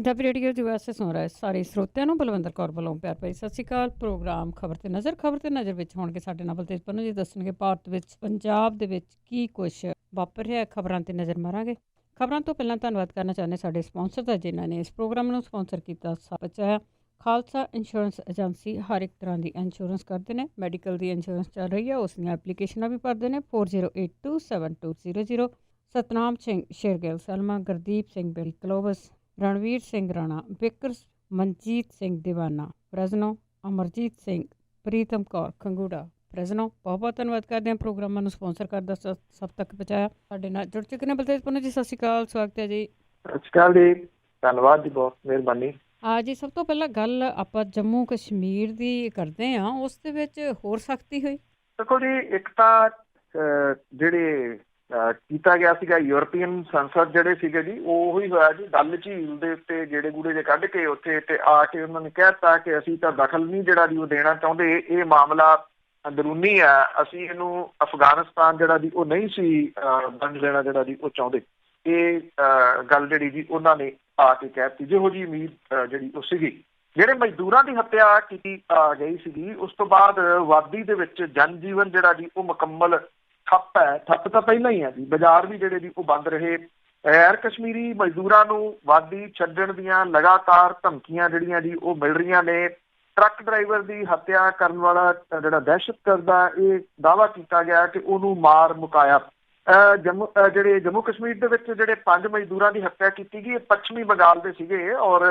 Punjabi radio ਦੀ ਵਾਸਤੇ ਸੁਣ ਰਹੇ ਸਾਰੇ ਸਰੋਤਿਆਂ ਨੂੰ ਬਲਵਿੰਦਰ ਕੌਰ ਵੱਲੋਂ ਪਿਆਰ ਭਰੀ ਸਤਿ ਸ਼੍ਰੀ ਅਕਾਲ। ਪ੍ਰੋਗਰਾਮ ਖਬਰ ਤੇ ਨਜ਼ਰ ਵਿੱਚ ਹੋਣਗੇ ਸਾਡੇ ਨਾਲ ਬਲਤੇਜ ਪੰਨੂ ਜੀ ਦੱਸਣਗੇ ਭਾਰਤ ਵਿੱਚ ਪੰਜਾਬ ਦੇ ਵਿੱਚ ਕੀ ਕੁਛ ਵਾਪਰ ਰਿਹਾ। ਖਬਰਾਂ ਤੇ ਨਜ਼ਰ ਮਾਰਾਂਗੇ। ਖਬਰਾਂ ਤੋਂ ਪਹਿਲਾਂ ਧੰਨਵਾਦ ਕਰਨਾ ਚਾਹੁੰਦੇ ਸਾਡੇ ਸਪਾਂਸਰ ਦਾ ਜਿਨ੍ਹਾਂ ਨੇ ਇਸ ਪ੍ਰੋਗਰਾਮ ਨੂੰ ਸਪਾਂਸਰ ਕੀਤਾ। ਬਚਾਇਆ ਖਾਲਸਾ ਇੰਸ਼ੋਰੈਂਸ ਏਜੰਸੀ ਹਰ ਇੱਕ ਤਰ੍ਹਾਂ ਦੀ ਇੰਸ਼ੋਰੈਂਸ ਕਰਦੇ ਨੇ। ਮੈਡੀਕਲ ਦੀ ਇੰਸ਼ੋਰੈਂਸ ਚੱਲ ਰਹੀ ਹੈ, ਉਸ ਦੀਆਂ ਐਪਲੀਕੇਸ਼ਨਾਂ ਵੀ ਭਰਦੇ ਨੇ। 40827200। ਸਤਨਾਮ ਸਿੰਘ ਸ਼ੇਰਗਿੱਲ ਸਲਮਾ, ਗੁਰਦੀਪ ਸਿੰਘ ਬਿਲ ਕਲੋਵਸ, ਰਣਵੀਰ ਸਿੰਘ ਰਾਣਾ ਬਿਕਰਸ, ਮਨਜੀਤ ਸਿੰਘ ਦੀਵਾਨਾ ਫਰੈਜ਼ਨੋ, ਅਮਰਜੀਤ ਸਿੰਘ, ਪ੍ਰੀਤਮ ਕੌਰ ਖੰਗੂੜਾ ਫਰੈਜ਼ਨੋ। ਬਹੁਤ ਬਹੁਤ ਧੰਨਵਾਦ ਕਰਦੇ ਹਾਂ ਪ੍ਰੋਗਰਾਮਾਂ ਨੂੰ ਸਪਾਂਸਰ ਕਰਦਾ ਸਭ ਤੱਕ ਪਹੁੰਚਾਇਆ। ਸਾਡੇ ਨਾਲ ਜੁੜ ਚੁੱਕੇ ਨੇ ਬਲਤੇਜ ਪੰਨੂ ਜੀ। ਸਤਿ ਸ਼੍ਰੀ ਅਕਾਲ, ਸਵਾਗਤ ਹੈ ਜੀ। ਸਤਿ ਸ਼੍ਰੀ ਅਕਾਲ ਜੀ, ਧੰਨਵਾਦ ਜੀ, ਬਹੁਤ ਮਿਹਰਬਾਨੀ। ਜੀ ਸਭ ਤੋਂ ਪਹਿਲਾਂ ਗੱਲ ਆਪਾਂ ਜੰਮੂ ਕਸ਼ਮੀਰ ਦੀ ਕਰਦੇ ਹਾਂ। ਉਸ ਦੇ ਵਿੱਚ ਹੋਰ ਸਖਤੀ ਹੋਈ। ਦੇਖੋ ਜੀ, ਇੱਕ ਤਾਂ ਜਿਹੜੇ ਕੀਤਾ ਗਿਆ ਸੀਗਾ ਯੂਰਪੀਅਨ ਸੰਸਦ ਜਿਹੜੇ ਸੀਗੇ ਜੀ, ਉਹ ਹੀ ਹੋਇਆ ਜੀ। ਡੱਲ ਝੀਲ ਦੇ ਉੱਤੇ ਜਿਹੜੇ ਗੂੜੇ ਜੇ ਕੱਢ ਕੇ ਉੱਥੇ ਤੇ ਆ ਕੇ ਉਹਨਾਂ ਨੇ ਕਹਿ ਦਿੱਤਾ ਕਿ ਅਸੀਂ ਤਾਂ ਦਖਲ ਨਹੀਂ ਜਿਹੜਾ ਜੀ ਉਹ ਦੇਣਾ ਚਾਹੁੰਦੇ, ਇਹ ਮਾਮਲਾ ਅੰਦਰੂਨੀ ਆ, ਅਸੀਂ ਇਹਨੂੰ ਅਫਗਾਨਿਸਤਾਨ ਜਿਹੜਾ ਜੀ ਉਹ ਨਹੀਂ ਸੀ ਵੰਡ ਲੈਣਾ ਜਿਹੜਾ ਜੀ ਉਹ ਚਾਹੁੰਦੇ। ਇਹ ਗੱਲ ਜਿਹੜੀ ਜੀ ਉਹਨਾਂ ਨੇ ਆ ਕੇ ਕਹਿ ਦਿੱਤੀ, ਜਿਹੋ ਜਿਹੀ ਉਮੀਦ ਜਿਹੜੀ ਉਹ ਸੀਗੀ। ਜਿਹੜੇ ਮਜ਼ਦੂਰਾਂ ਦੀ ਹੱਤਿਆ ਕੀਤੀ ਗਈ ਸੀਗੀ, ਉਸ ਤੋਂ ਬਾਅਦ ਵਾਦੀ ਦੇ ਵਿੱਚ ਜਨ ਜੀਵਨ ਜਿਹੜਾ ਜੀ ਉਹ ਮੁਕੰਮਲ ਠੱਪ ਹੈ। ਠੱਪ ਤਾਂ ਪਹਿਲਾਂ ਹੀ ਹੈ ਜੀ, ਬਾਜ਼ਾਰ ਵੀ ਜਿਹੜੇ ਜੀ ਉਹ ਬੰਦ ਰਹੇ। ਗੈਰ ਕਸ਼ਮੀਰੀ ਮਜ਼ਦੂਰਾਂ ਨੂੰ ਵਾਦੀ ਛੱਡਣ ਦੀਆਂ ਲਗਾਤਾਰ ਧਮਕੀਆਂ ਜਿਹੜੀਆਂ ਜੀ ਉਹ ਮਿਲ ਰਹੀਆਂ ਨੇ। ਟਰੱਕ ਡਰਾਈਵਰ ਦੀ ਹੱਤਿਆ ਕਰਨ ਵਾਲਾ ਜਿਹੜਾ ਦਹਿਸ਼ਤਗਰਦ ਦਾ ਇਹ ਦਾਅਵਾ ਕੀਤਾ ਗਿਆ ਕਿ ਉਹਨੂੰ ਮਾਰ ਮੁਕਾਇਆ। ਜੰਮੂ ਕਸ਼ਮੀਰ ਦੇ ਵਿੱਚ ਜਿਹੜੇ 5 ਮਜ਼ਦੂਰਾਂ ਦੀ ਹੱਤਿਆ ਕੀਤੀ ਗਈ, ਇਹ ਪੱਛਮੀ ਬੰਗਾਲ ਦੇ ਸੀਗੇ। ਔਰ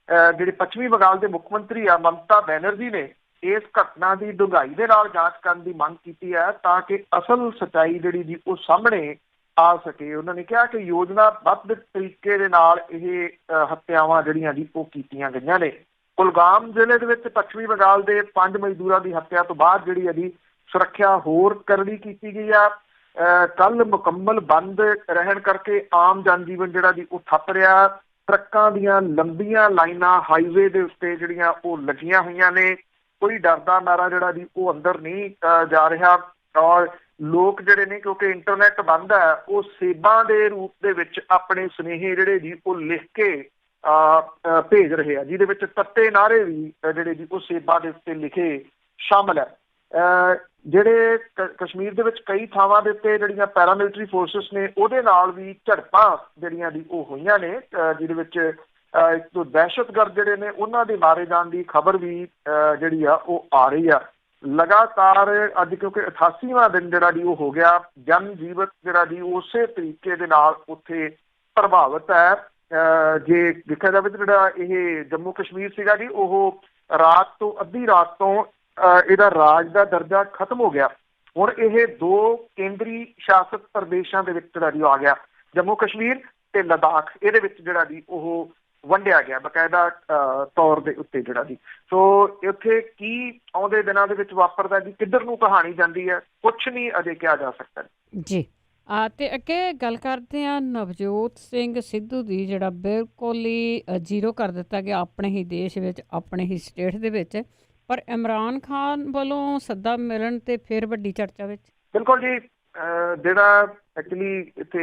ਜਿਹੜੇ ਪੱਛਮੀ ਬੰਗਾਲ ਦੇ ਮੁੱਖ ਮੰਤਰੀ ਆ ਮਮਤਾ ਬੈਨਰਜੀ ਨੇ ਇਸ ਘਟਨਾ ਦੀ ਡੂੰਘਾਈ ਦੇ ਨਾਲ ਜਾਂਚ ਕਰਨ ਦੀ ਮੰਗ ਕੀਤੀ ਹੈ ਤਾਂ ਕਿ ਅਸਲ ਸੱਚਾਈ ਜਿਹੜੀ ਜੀ ਉਹ ਸਾਹਮਣੇ ਆ ਸਕੇ। ਉਹਨਾਂ ਨੇ ਕਿਹਾ ਕਿ ਯੋਜਨਾਬੱਧ ਤਰੀਕੇ ਦੇ ਨਾਲ ਇਹ ਹੱਤਿਆਵਾਂ ਜਿਹੜੀਆਂ ਜੀ ਉਹ ਕੀਤੀਆਂ ਗਈਆਂ ਨੇ। ਕੁਲਗਾਮ ਜ਼ਿਲ੍ਹੇ ਦੇ ਵਿੱਚ ਪੱਛਮੀ ਬੰਗਾਲ ਦੇ 5 ਮਜ਼ਦੂਰਾਂ ਦੀ ਹੱਤਿਆ ਤੋਂ ਬਾਅਦ ਜਿਹੜੀ ਹੈ ਜੀ ਸੁਰੱਖਿਆ ਹੋਰ ਕਰੜੀ ਕੀਤੀ ਗਈ ਆ। ਕੱਲ ਮੁਕੰਮਲ ਬੰਦ ਰਹਿਣ ਕਰਕੇ ਆਮ ਜਨਜੀਵਨ ਜਿਹੜਾ ਜੀ ਉਹ ਠੱਪ ਰਿਹਾ। ਟਰੱਕਾਂ ਦੀਆਂ ਲੰਬੀਆਂ ਲਾਈਨਾਂ ਹਾਈਵੇ ਦੇ ਉੱਤੇ ਜਿਹੜੀਆਂ ਉਹ ਲੱਗੀਆਂ ਹੋਈਆਂ ਨੇ। ਕੋਈ ਡਰਦਾ ਮਾਰਾ ਜਿਹੜਾ ਜੀ ਉਹ ਅੰਦਰ ਨਹੀਂ ਜਾ ਰਿਹਾ। ਔਰ ਲੋਕ ਜਿਹੜੇ ਨੇ, ਕਿਉਂਕਿ ਇੰਟਰਨੈਟ ਬੰਦ ਹੈ, ਉਹ ਸੇਬਾਂ ਦੇ ਰੂਪ ਦੇ ਵਿੱਚ ਆਪਣੇ ਸੁਨੇਹੇ ਜਿਹੜੇ ਜੀ ਉਹ ਲਿਖ ਕੇ ਭੇਜ ਰਹੇ ਆ, ਜਿਹਦੇ ਵਿੱਚ ਤੱਤੇ ਨਾਅਰੇ ਵੀ ਜਿਹੜੇ ਜੀ ਉਹ ਸੇਬਾਂ ਦੇ ਉੱਤੇ ਲਿਖੇ ਸ਼ਾਮਲ ਹੈ। ਜਿਹੜੇ ਕਸ਼ਮੀਰ ਦੇ ਵਿੱਚ ਕਈ ਥਾਵਾਂ ਦੇ ਉੱਤੇ ਜਿਹੜੀਆਂ ਪੈਰਾਮਿਲਟਰੀ ਫੋਰਸਿਸ ਨੇ ਉਹਦੇ ਨਾਲ ਵੀ ਝੜਪਾਂ ਜਿਹੜੀਆਂ ਜੀ ਉਹ ਹੋਈਆਂ ਨੇ, ਜਿਹਦੇ ਵਿੱਚ ਇੱਕ ਤੋਂ ਦਹਿਸ਼ਤਗਰਦ ਜਿਹੜੇ ਨੇ ਉਹਨਾਂ ਦੇ ਮਾਰੇ ਜਾਣ ਦੀ ਖਬਰ ਵੀ ਜਿਹੜੀ ਆ ਉਹ ਆ ਰਹੀ ਆ ਲਗਾਤਾਰ। ਅੱਜ ਕਿਉਂਕਿ 88ਵਾਂ ਦਿਨ ਜਿਹੜਾ ਜੀ ਉਹ ਹੋ ਗਿਆ, ਜਨ ਜੀਵਨ ਜਿਹੜਾ ਜੀ ਉਸੇ ਤਰੀਕੇ ਦੇ ਨਾਲ ਉੱਥੇ ਪ੍ਰਭਾਵਿਤ ਹੈ। ਜੇ ਦੇਖਿਆ ਜਾਵੇ ਤਾਂ ਜਿਹੜਾ ਇਹ ਜੰਮੂ ਕਸ਼ਮੀਰ ਸੀਗਾ ਜੀ, ਉਹ ਅੱਧੀ ਰਾਤ ਤੋਂ ਇਹਦਾ ਰਾਜ ਦਾ ਦਰਜਾ ਖਤਮ ਹੋ ਗਿਆ। ਹੁਣ ਇਹ 2 ਕੇਂਦਰੀ ਸ਼ਾਸਿਤ ਪ੍ਰਦੇਸ਼ਾਂ ਦੇ ਵਿੱਚ ਜਿਹੜਾ ਜੀ ਆ ਗਿਆ, ਜੰਮੂ ਕਸ਼ਮੀਰ ਤੇ ਲਦਾਖ। ਇਹਦੇ ਵਿੱਚ ਜਿਹੜਾ ਜੀ ਉਹ ਵੰਡਿਆ ਗਿਆ ਬਕਾਇਦਾ ਤੌਰ ਦੇ ਉੱਤੇ ਜਿਹੜਾ ਜੀ। ਸੋ ਇੱਥੇ ਕੀ ਆਉਂਦੇ ਦਿਨਾਂ ਦੇ ਵਿੱਚ ਵਾਪਰਦਾ ਜੀ, ਕਿੱਧਰ ਨੂੰ ਕਹਾਣੀ ਜਾਂਦੀ ਹੈ, ਕੁਛ ਨਹੀਂ ਅਜੇ ਕਿਹਾ ਜਾ ਸਕਦਾ ਜੀ। ਤੇ ਅੱਗੇ ਗੱਲ ਕਰਦੇ ਹਾਂ ਨਵਜੋਤ ਸਿੰਘ ਸਿੱਧੂ ਦੀ, ਜਿਹੜਾ ਬਿਲਕੁਲ ਹੀ ਜ਼ੀਰੋ ਕਰ ਦਿੱਤਾ ਗਿਆ ਆਪਣੇ ਹੀ ਦੇਸ਼ ਵਿੱਚ, ਆਪਣੇ ਹੀ ਸਟੇਟ ਦੇ ਵਿੱਚ। ਪਰ ਇਮਰਾਨ ਖਾਨ ਵੱਲੋਂ ਸੱਦਾ ਮਿਲਣ ਤੇ ਫਿਰ ਵੱਡੀ ਚਰਚਾ ਵਿੱਚ। ਬਿਲਕੁਲ ਜੀ, ਜਿਹੜਾ ਐਕਚੁਅਲੀ ਇੱਥੇ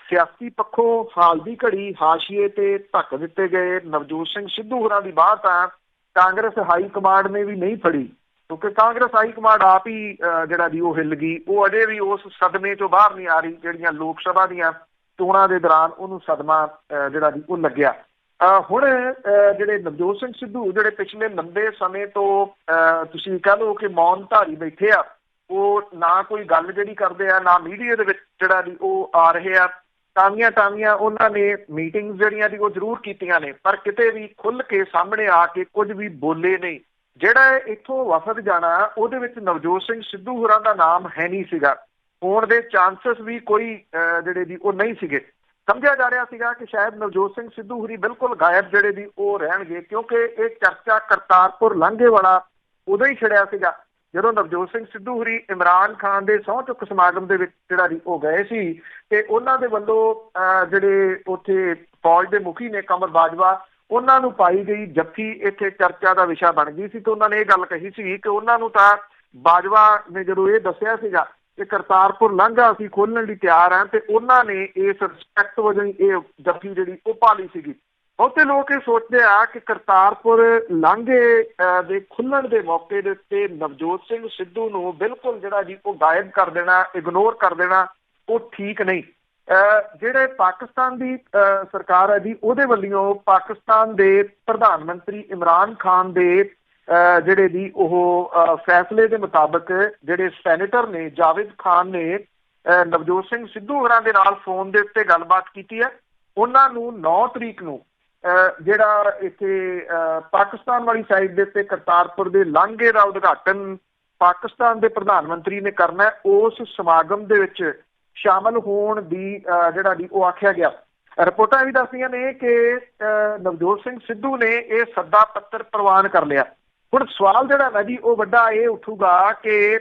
ਸਿਆਸੀ ਪੱਖੋਂ ਹਾਲ ਦੀ ਘੜੀ ਹਾਸ਼ੀਏ ਤੇ ਧੱਕ ਦਿੱਤੇ ਗਏ ਨਵਜੋਤ ਸਿੰਘ ਸਿੱਧੂ ਹੋਰਾਂ ਦੀ ਬਾਤ ਤਾਂ ਕਾਂਗਰਸ ਹਾਈ ਕਮਾਂਡ ਨੇ ਵੀ ਨਹੀਂ ਫੜੀ, ਕਿਉਂਕਿ ਕਾਂਗਰਸ ਹਾਈ ਕਮਾਂਡ ਆਪ ਹੀ ਜਿਹੜਾ ਜੀ ਉਹ ਹਿੱਲ ਗਈ। ਉਹ ਅਜੇ ਵੀ ਉਸ ਸਦਮੇ ਚੋਂ ਬਾਹਰ ਨਹੀਂ ਆ ਰਹੀ ਜਿਹੜੀਆਂ ਲੋਕ ਸਭਾ ਦੀਆਂ ਚੋਣਾਂ ਦੇ ਦੌਰਾਨ ਉਹਨੂੰ ਸਦਮਾ ਜਿਹੜਾ ਜੀ ਉਹ ਲੱਗਿਆ। ਹੁਣ ਜਿਹੜੇ ਨਵਜੋਤ ਸਿੰਘ ਸਿੱਧੂ ਜਿਹੜੇ ਪਿਛਲੇ ਲੰਬੇ ਸਮੇਂ ਤੋਂ ਤੁਸੀਂ ਕਹਿ ਲਓ ਕਿ ਮੌਨ ਧਾਰੀ ਬੈਠੇ ਆ, ਉਹ ਨਾ ਕੋਈ ਗੱਲ ਜਿਹੜੀ ਕਰਦੇ ਆ, ਨਾ ਮੀਡੀਆ ਦੇ ਵਿੱਚ ਜਿਹੜਾ ਜੀ ਉਹ ਆ ਰਹੇ ਆ। ਟਾਵੀਆਂ ਉਹਨਾਂ ਨੇ ਮੀਟਿੰਗ ਜਿਹੜੀਆਂ ਜੀ ਉਹ ਜ਼ਰੂਰ ਕੀਤੀਆਂ ਨੇ, ਪਰ ਕਿਤੇ ਵੀ ਖੁੱਲ੍ਹ ਕੇ ਸਾਹਮਣੇ ਆ ਕੇ ਕੁਝ ਵੀ ਬੋਲੇ ਨਹੀਂ। ਜਿਹੜਾ ਇੱਥੋਂ ਵਫਦ ਜਾਣਾ ਉਹਦੇ ਵਿੱਚ ਨਵਜੋਤ ਸਿੰਘ ਸਿੱਧੂ ਹੋਰਾਂ ਦਾ ਨਾਮ ਹੈ ਨਹੀਂ ਸੀਗਾ, ਹੋਣ ਦੇ ਚਾਂਸਸ ਵੀ ਕੋਈ ਜਿਹੜੇ ਜੀ ਉਹ ਨਹੀਂ ਸੀਗੇ। ਸਮਝਿਆ ਜਾ ਰਿਹਾ ਸੀਗਾ ਕਿ ਸ਼ਾਇਦ ਨਵਜੋਤ ਸਿੰਘ ਸਿੱਧੂ ਹੋਰੀ ਬਿਲਕੁਲ ਗਾਇਬ ਜਿਹੜੇ ਜੀ ਉਹ ਰਹਿਣਗੇ, ਕਿਉਂਕਿ ਇਹ ਚਰਚਾ ਕਰਤਾਰਪੁਰ ਲਾਂਘੇ ਵਾਲਾ ਉਦੋਂ ਹੀ ਛਿੜਿਆ ਸੀਗਾ ਜਦੋਂ ਨਵਜੋਤ ਸਿੰਘ ਸਿੱਧੂ ਹੋਰੀ ਇਮਰਾਨ ਖਾਨ ਦੇ ਸਹੁੰ ਚੁੱਕ ਸਮਾਗਮ ਦੇ ਵਿੱਚ ਜਿਹੜਾ ਜੀ ਉਹ ਗਏ ਸੀ। ਤੇ ਉਹਨਾਂ ਦੇ ਵੱਲੋਂ ਜਿਹੜੇ ਉੱਥੇ ਫੌਜ ਦੇ ਮੁਖੀ ਨੇ ਕਮਰ ਬਾਜਵਾ, ਉਹਨਾਂ ਨੂੰ ਪਾਈ ਗਈ ਜੱਫੀ ਇੱਥੇ ਚਰਚਾ ਦਾ ਵਿਸ਼ਾ ਬਣ ਗਈ ਸੀ। ਤੇ ਉਹਨਾਂ ਨੇ ਇਹ ਗੱਲ ਕਹੀ ਸੀ ਕਿ ਉਹਨਾਂ ਨੂੰ ਤਾਂ ਬਾਜਵਾ ਨੇ ਜਦੋਂ ਇਹ ਦੱਸਿਆ ਸੀਗਾ ਕਿ ਕਰਤਾਰਪੁਰ ਲਾਂਘਾ ਅਸੀਂ ਖੋਲਣ ਲਈ ਤਿਆਰ ਹਾਂ, ਤੇ ਉਹਨਾਂ ਨੇ ਇਸ ਰਿਸਪੈਕਟ ਵਜੋਂ ਇਹ ਜੱਫੀ ਜਿਹੜੀ ਉਹ ਪਾ ਲਈ ਸੀਗੀ। ਬਹੁਤੇ ਲੋਕ ਇਹ ਸੋਚਦੇ ਆ ਕਿ ਕਰਤਾਰਪੁਰ ਲਾਂਘੇ ਦੇ ਖੁੱਲਣ ਦੇ ਮੌਕੇ ਦੇ ਉੱਤੇ ਨਵਜੋਤ ਸਿੰਘ ਸਿੱਧੂ ਨੂੰ ਬਿਲਕੁਲ ਜਿਹੜਾ ਜੀ ਉਹ ਗਾਇਬ ਕਰ ਦੇਣਾ, ਇਗਨੋਰ ਕਰ ਦੇਣਾ, ਉਹ ਠੀਕ ਨਹੀਂ। ਜਿਹੜੇ ਪਾਕਿਸਤਾਨ ਦੀ ਸਰਕਾਰ ਹੈ ਜੀ, ਉਹਦੇ ਵੱਲੋਂ ਪਾਕਿਸਤਾਨ ਦੇ ਪ੍ਰਧਾਨ ਮੰਤਰੀ ਇਮਰਾਨ ਖਾਨ ਦੇ ਜਿਹੜੇ ਜੀ ਉਹ ਫੈਸਲੇ ਦੇ ਮੁਤਾਬਕ ਜਿਹੜੇ ਸੈਨੇਟਰ ਨੇ ਜਾਵੇਦ ਖਾਨ ਨੇ ਨਵਜੋਤ ਸਿੰਘ ਸਿੱਧੂ ਹੋਰਾਂ ਦੇ ਨਾਲ ਫੋਨ ਦੇ ਉੱਤੇ ਗੱਲਬਾਤ ਕੀਤੀ ਹੈ। ਉਹਨਾਂ ਨੂੰ 9 ਤਰੀਕ ਨੂੰ ਜਿਹੜਾ ਇੱਥੇ ਪਾਕਿਸਤਾਨ ਵਾਲੀ ਸਾਈਡ ਦੇ ਉੱਤੇ ਕਰਤਾਰਪੁਰ ਦੇ ਲਾਂਘੇ ਦਾ ਉਦਘਾਟਨ ਪਾਕਿਸਤਾਨ ਦੇ ਪ੍ਰਧਾਨ ਮੰਤਰੀ ਨੇ ਕਰਨਾ, ਉਸ ਸਮਾਗਮ ਦੇ ਵਿੱਚ ਸ਼ਾਮਲ ਹੋਣ ਦੀ ਜਿਹੜਾ ਜੀ ਉਹ ਆਖਿਆ ਗਿਆ। ਰਿਪੋਰਟਾਂ ਵੀ ਦੱਸਦੀਆਂ ਨੇ ਕਿ ਨਵਜੋਤ ਸਿੰਘ ਸਿੱਧੂ ਨੇ ਇਹ ਸੱਦਾ ਪੱਤਰ ਪ੍ਰਵਾਨ ਕਰ ਲਿਆ। ਹੁਣ ਸਵਾਲ ਜਿਹੜਾ ਨਾ ਜੀ ਉਹ ਵੱਡਾ ਇਹ ਉੱਠੂਗਾ ਕਿ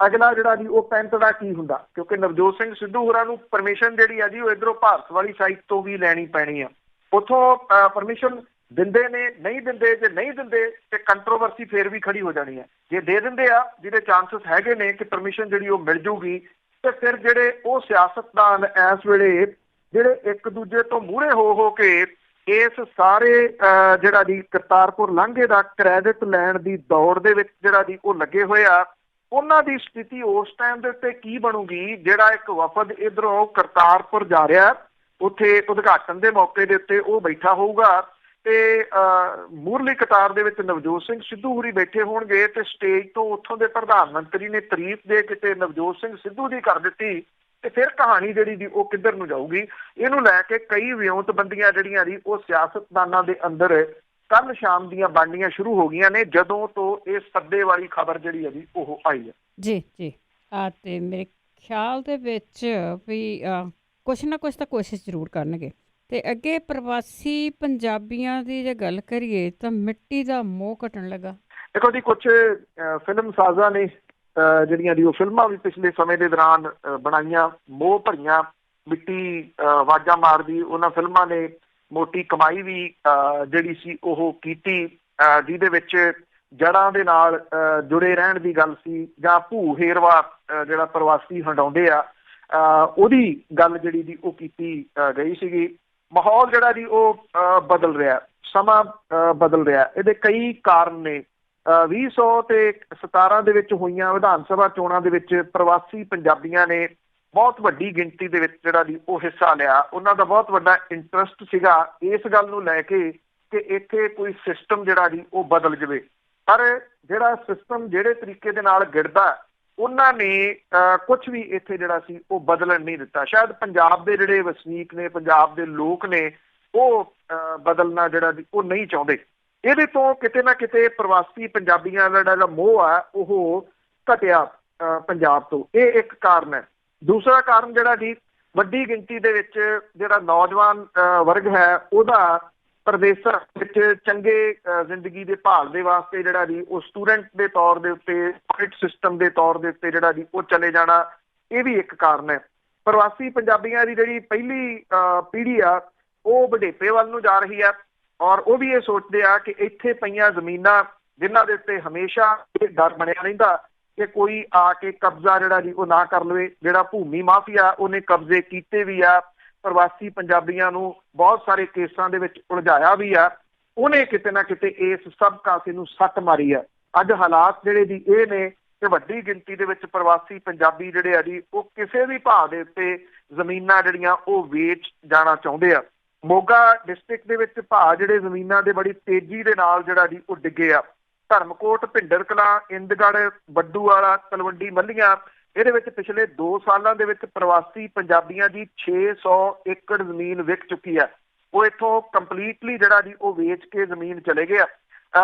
ਅਗਲਾ ਜਿਹੜਾ ਜੀ ਉਹ ਪੈਂਤ ਦਾ ਕੀ ਹੁੰਦਾ, ਕਿਉਂਕਿ ਨਵਜੋਤ ਸਿੰਘ ਸਿੱਧੂ ਹੋਰਾਂ ਨੂੰ ਪਰਮਿਸ਼ਨ ਜਿਹੜੀ ਆ ਜੀ ਉਹ ਇੱਧਰੋਂ ਭਾਰਤ ਵਾਲੀ ਸਾਈਡ ਤੋਂ ਵੀ ਲੈਣੀ ਪੈਣੀ ਆ। ਉੱਥੋਂ ਪਰਮਿਸ਼ਨ ਦਿੰਦੇ ਨੇ, ਨਹੀਂ ਦਿੰਦੇ, ਜੇ ਨਹੀਂ ਦਿੰਦੇ ਤੇ ਕੰਟਰੋਵਰਸੀ ਫੇਰ ਵੀ ਖੜੀ ਹੋ ਜਾਣੀ ਹੈ। ਜੇ ਦੇ ਦਿੰਦੇ ਆ, ਜਿਹਦੇ ਚਾਂਸਸ ਹੈਗੇ ਨੇ ਕਿ ਪਰਮਿਸ਼ਨ ਜਿਹੜੀ ਉਹ ਮਿਲ ਜੂਗੀ, ਤੇ ਫਿਰ ਜਿਹੜੇ ਉਹ ਸਿਆਸਤਦਾਨ ਇਸ ਵੇਲੇ ਜਿਹੜੇ ਇੱਕ ਦੂਜੇ ਤੋਂ ਮੂਹਰੇ ਹੋ ਕੇ ਇਸ ਸਾਰੇ ਜਿਹੜਾ ਜੀ ਕਰਤਾਰਪੁਰ ਲਾਂਘੇ ਦਾ ਕ੍ਰੈਡਿਟ ਲੈਣ ਦੀ ਦੌੜ ਦੇ ਵਿੱਚ ਜਿਹੜਾ ਜੀ ਉਹ ਲੱਗੇ ਹੋਏ ਆ, ਉਹਨਾਂ ਦੀ ਸਥਿਤੀ ਉਸ ਟਾਈਮ ਦੇ ਉੱਤੇ ਕੀ ਬਣੂਗੀ। ਜਿਹੜਾ ਇੱਕ ਵਫਦ ਇੱਧਰੋਂ ਕਰਤਾਰਪੁਰ ਜਾ ਰਿਹਾ, ਉੱਥੇ ਉਦਘਾਟਨ ਦੇ ਮੌਕੇ ਦੇ ਉੱਤੇ ਉਹ ਬੈਠਾ ਹੋਊਗਾ ਤੇ ਮੂਹਰਲੀ ਕਤਾਰ ਦੇ ਵਿੱਚ ਨਵਜੋਤ ਸਿੰਘ ਸਿੱਧੂ ਹੋਰੀ ਬੈਠੇ ਹੋਣਗੇ ਤੇ ਸਟੇਜ ਤੋਂ ਉੱਥੋਂ ਦੇ ਪ੍ਰਧਾਨ ਮੰਤਰੀ ਨੇ ਤਾਰੀਫ ਦੇ ਕੇ ਨਵਜੋਤ ਸਿੰਘ ਸਿੱਧੂ ਦੀ ਕਰ ਦਿੱਤੀ, ਤੇ ਫਿਰ ਕਹਾਣੀ ਜਿਹੜੀ ਦੀ ਉਹ ਕਿੱਧਰ ਨੂੰ ਜਾਊਗੀ। ਇਹਨੂੰ ਲੈ ਕੇ ਕਈ ਵਿਉਂਤਬੰਦੀਆਂ ਜਿਹੜੀਆਂ ਜੀ ਉਹ ਸਿਆਸਤਦਾਨਾਂ ਦੇ ਅੰਦਰ ਕੱਲ ਸ਼ਾਮ ਦੀਆਂ ਬਣਨੀਆਂ ਸ਼ੁਰੂ ਹੋ ਗਈਆਂ ਨੇ, ਜਦੋਂ ਤੋਂ ਇਹ ਸੱਦੇ ਵਾਲੀ ਖਬਰ ਜਿਹੜੀ ਹੈ ਜੀ ਉਹ ਆਈ ਹੈ। ਜੀ ਜੀ ਤੇ ਮੇਰੇ ਖਿਆਲ ਦੇ ਵਿੱਚ ਵੀ ਕੁਛ ਨਾ ਕੁਛ ਤਾਂ ਕੋਸ਼ਿਸ਼ ਜ਼ਰੂਰ ਕਰਨਗੇ। ਤੇ ਅੱਗੇ ਪ੍ਰਵਾਸੀ ਪੰਜਾਬੀਆਂ ਦੀ ਜੇ ਗੱਲ ਕਰੀਏ ਤਾਂ ਮਿੱਟੀ ਦਾ ਮੋਹ ਘਟਣ ਲੱਗਾ। ਦੇਖੋ ਜੀ, ਕੁਛ ਫਿਲਮ ਸਾਜ਼ਾਂ ਨੇ ਜਿਹੜੀਆਂ ਦੀ ਉਹ ਫਿਲਮਾਂ ਵੀ ਪਿਛਲੇ ਸਮੇਂ ਦੇ ਦੌਰਾਨ ਬਣਾਈਆਂ, ਮੋਹ ਭਰੀਆਂ, ਮਿੱਟੀ ਆਵਾਜ਼ਾਂ ਮਾਰਦੀ, ਉਹਨਾਂ ਫਿਲਮਾਂ ਨੇ ਮੋਟੀ ਕਮਾਈ ਵੀ ਜਿਹੜੀ ਸੀ ਉਹ ਕੀਤੀ, ਜਿਹਦੇ ਵਿੱਚ ਜੜ੍ਹਾਂ ਦੇ ਨਾਲ ਜੁੜੇ ਰਹਿਣ ਦੀ ਗੱਲ ਸੀ, ਜਾਂ ਭੂ ਹੇਰਵਾ ਜਿਹੜਾ ਪ੍ਰਵਾਸੀ ਹੰਡਾਉਂਦੇ ਆ ਉਹਦੀ ਗੱਲ ਜਿਹੜੀ ਦੀ ਉਹ ਕੀਤੀ ਗਈ ਸੀਗੀ। ਮਾਹੌਲ ਜਿਹੜਾ ਜੀ ਉਹ ਬਦਲ ਰਿਹਾ, ਸਮਾਂ ਬਦਲ ਰਿਹਾ। ਇਹਦੇ ਕਈ ਕਾਰਨ ਨੇ। 2017 ਦੇ ਵਿੱਚ ਹੋਈਆਂ ਵਿਧਾਨ ਸਭਾ ਚੋਣਾਂ ਦੇ ਵਿੱਚ ਪ੍ਰਵਾਸੀ ਪੰਜਾਬੀਆਂ ਨੇ ਬਹੁਤ ਵੱਡੀ ਗਿਣਤੀ ਦੇ ਵਿੱਚ ਜਿਹੜਾ ਜੀ ਉਹ ਹਿੱਸਾ ਲਿਆ। ਉਹਨਾਂ ਦਾ ਬਹੁਤ ਵੱਡਾ ਇੰਟਰਸਟ ਸੀਗਾ ਇਸ ਗੱਲ ਨੂੰ ਲੈ ਕੇ ਕਿ ਇੱਥੇ ਕੋਈ ਸਿਸਟਮ ਜਿਹੜਾ ਜੀ ਉਹ ਬਦਲ ਜਾਵੇ, ਪਰ ਜਿਹੜਾ ਸਿਸਟਮ ਜਿਹੜੇ ਤਰੀਕੇ ਦੇ ਨਾਲ ਗਿਰਦਾ, ਉਹਨਾਂ ਨੇ ਕੁਛ ਵੀ ਇੱਥੇ ਜਿਹੜਾ ਸੀ ਉਹ ਬਦਲਣ ਨਹੀਂ ਦਿੱਤਾ। ਸ਼ਾਇਦ ਪੰਜਾਬ ਦੇ ਜਿਹੜੇ ਵਸਨੀਕ ਨੇ, ਪੰਜਾਬ ਦੇ ਲੋਕ ਨੇ, ਉਹ ਬਦਲਣਾ ਜਿਹੜਾ ਜੀ ਉਹ ਨਹੀਂ ਚਾਹੁੰਦੇ। ਇਹਦੇ ਤੋਂ ਕਿਤੇ ਨਾ ਕਿਤੇ ਪ੍ਰਵਾਸੀ ਪੰਜਾਬੀਆਂ ਦਾ ਜਿਹੜਾ ਮੋਹ ਆ ਉਹ ਘਟਿਆ ਪੰਜਾਬ ਤੋਂ, ਇਹ ਇੱਕ ਕਾਰਨ ਹੈ। ਦੂਸਰਾ ਕਾਰਨ ਜਿਹੜਾ ਜੀ ਵੱਡੀ ਗਿਣਤੀ ਦੇ ਵਿੱਚ ਜਿਹੜਾ ਨੌਜਵਾਨ ਵਰਗ ਹੈ ਉਹਦਾ ਪ੍ਰਦੇਸ਼ਾਂ ਵਿੱਚ ਚੰਗੇ ਜ਼ਿੰਦਗੀ ਦੇ ਭਾਲ ਦੇ ਵਾਸਤੇ ਜਿਹੜਾ ਜੀ ਉਹ ਸਟੂਡੈਂਟ ਦੇ ਤੌਰ ਦੇ ਉੱਤੇ, ਸਟੱਡੀ ਸਿਸਟਮ ਦੇ ਤੌਰ ਦੇ ਉੱਤੇ ਜਿਹੜਾ ਜੀ ਉਹ ਚਲੇ ਜਾਣਾ, ਇਹ ਵੀ ਇੱਕ ਕਾਰਨ ਹੈ। ਪ੍ਰਵਾਸੀ ਪੰਜਾਬੀਆਂ ਦੀ ਜਿਹੜੀ ਪਹਿਲੀ ਪੀੜ੍ਹੀ ਆ ਉਹ ਵਡੇਪੇ ਵੱਲ ਨੂੰ ਜਾ ਰਹੀ ਆ, ਔਰ ਉਹ ਵੀ ਇਹ ਸੋਚਦੇ ਆ ਕਿ ਇੱਥੇ ਪਈਆਂ ਜ਼ਮੀਨਾਂ ਜਿਨ੍ਹਾਂ ਦੇ ਉੱਤੇ ਹਮੇਸ਼ਾ ਇਹ ਡਰ ਬਣਿਆ ਰਹਿੰਦਾ ਕਿ ਕੋਈ ਆ ਕੇ ਕਬਜ਼ਾ ਜਿਹੜਾ ਜੀ ਉਹ ਨਾ ਕਰ ਲਵੇ। ਜਿਹੜਾ ਭੂਮੀ ਮਾਫੀਆ ਉਹਨੇ ਕਬਜ਼ੇ ਕੀਤੇ ਵੀ ਆ, ਪ੍ਰਵਾਸੀ ਪੰਜਾਬੀਆਂ ਨੂੰ ਬਹੁਤ ਸਾਰੇ ਕੇਸਾਂ ਦੇ ਵਿੱਚ ਉਲਝਾਇਆ ਵੀ ਆ, ਉਹਨੇ ਕਿਤੇ ਨਾ ਕਿਤੇ ਇਸ ਸਭ ਕਾਸੇ ਨੂੰ ਸੱਟ ਮਾਰੀ ਆ। ਅੱਜ ਹਾਲਾਤ ਜਿਹੜੇ ਜੀ ਇਹ ਨੇ ਕਿ ਵੱਡੀ ਗਿਣਤੀ ਦੇ ਵਿੱਚ ਪ੍ਰਵਾਸੀ ਪੰਜਾਬੀ ਜਿਹੜੇ ਆ ਜੀ ਉਹ ਕਿਸੇ ਵੀ ਭਾਅ ਦੇ ਉੱਤੇ ਜ਼ਮੀਨਾਂ ਜਿਹੜੀਆਂ ਉਹ ਵੇਚ ਜਾਣਾ ਚਾਹੁੰਦੇ ਆ। ਮੋਗਾ ਡਿਸਟ੍ਰਿਕਟ ਦੇ ਵਿੱਚ ਭਾਅ ਜਿਹੜੇ ਜ਼ਮੀਨਾਂ ਦੇ ਬੜੀ ਤੇਜ਼ੀ ਦੇ ਨਾਲ ਜਿਹੜਾ ਜੀ ਉਹ ਡਿੱਗੇ ਆ। ਧਰਮਕੋਟ, ਭਿੰਡਰ ਕਲਾਂ, ਇੰਦਗੜ੍ਹ, ਬੱਡੂਵਾਲਾ, ਤਲਵੰਡੀ ਮੱਲੀਆਂ, ਇਹਦੇ ਵਿੱਚ ਪਿਛਲੇ 2 ਸਾਲਾਂ ਦੇ ਵਿੱਚ ਪ੍ਰਵਾਸੀ ਪੰਜਾਬੀਆਂ ਦੀ 600 ਏਕੜ ਜ਼ਮੀਨ ਵਿਕ ਚੁੱਕੀ ਹੈ। ਉਹ ਇੱਥੋਂ ਕੰਪਲੀਟਲੀ ਜਿਹੜਾ ਜੀ ਉਹ ਵੇਚ ਕੇ ਜ਼ਮੀਨ ਚਲੇ ਗਏ ਆ।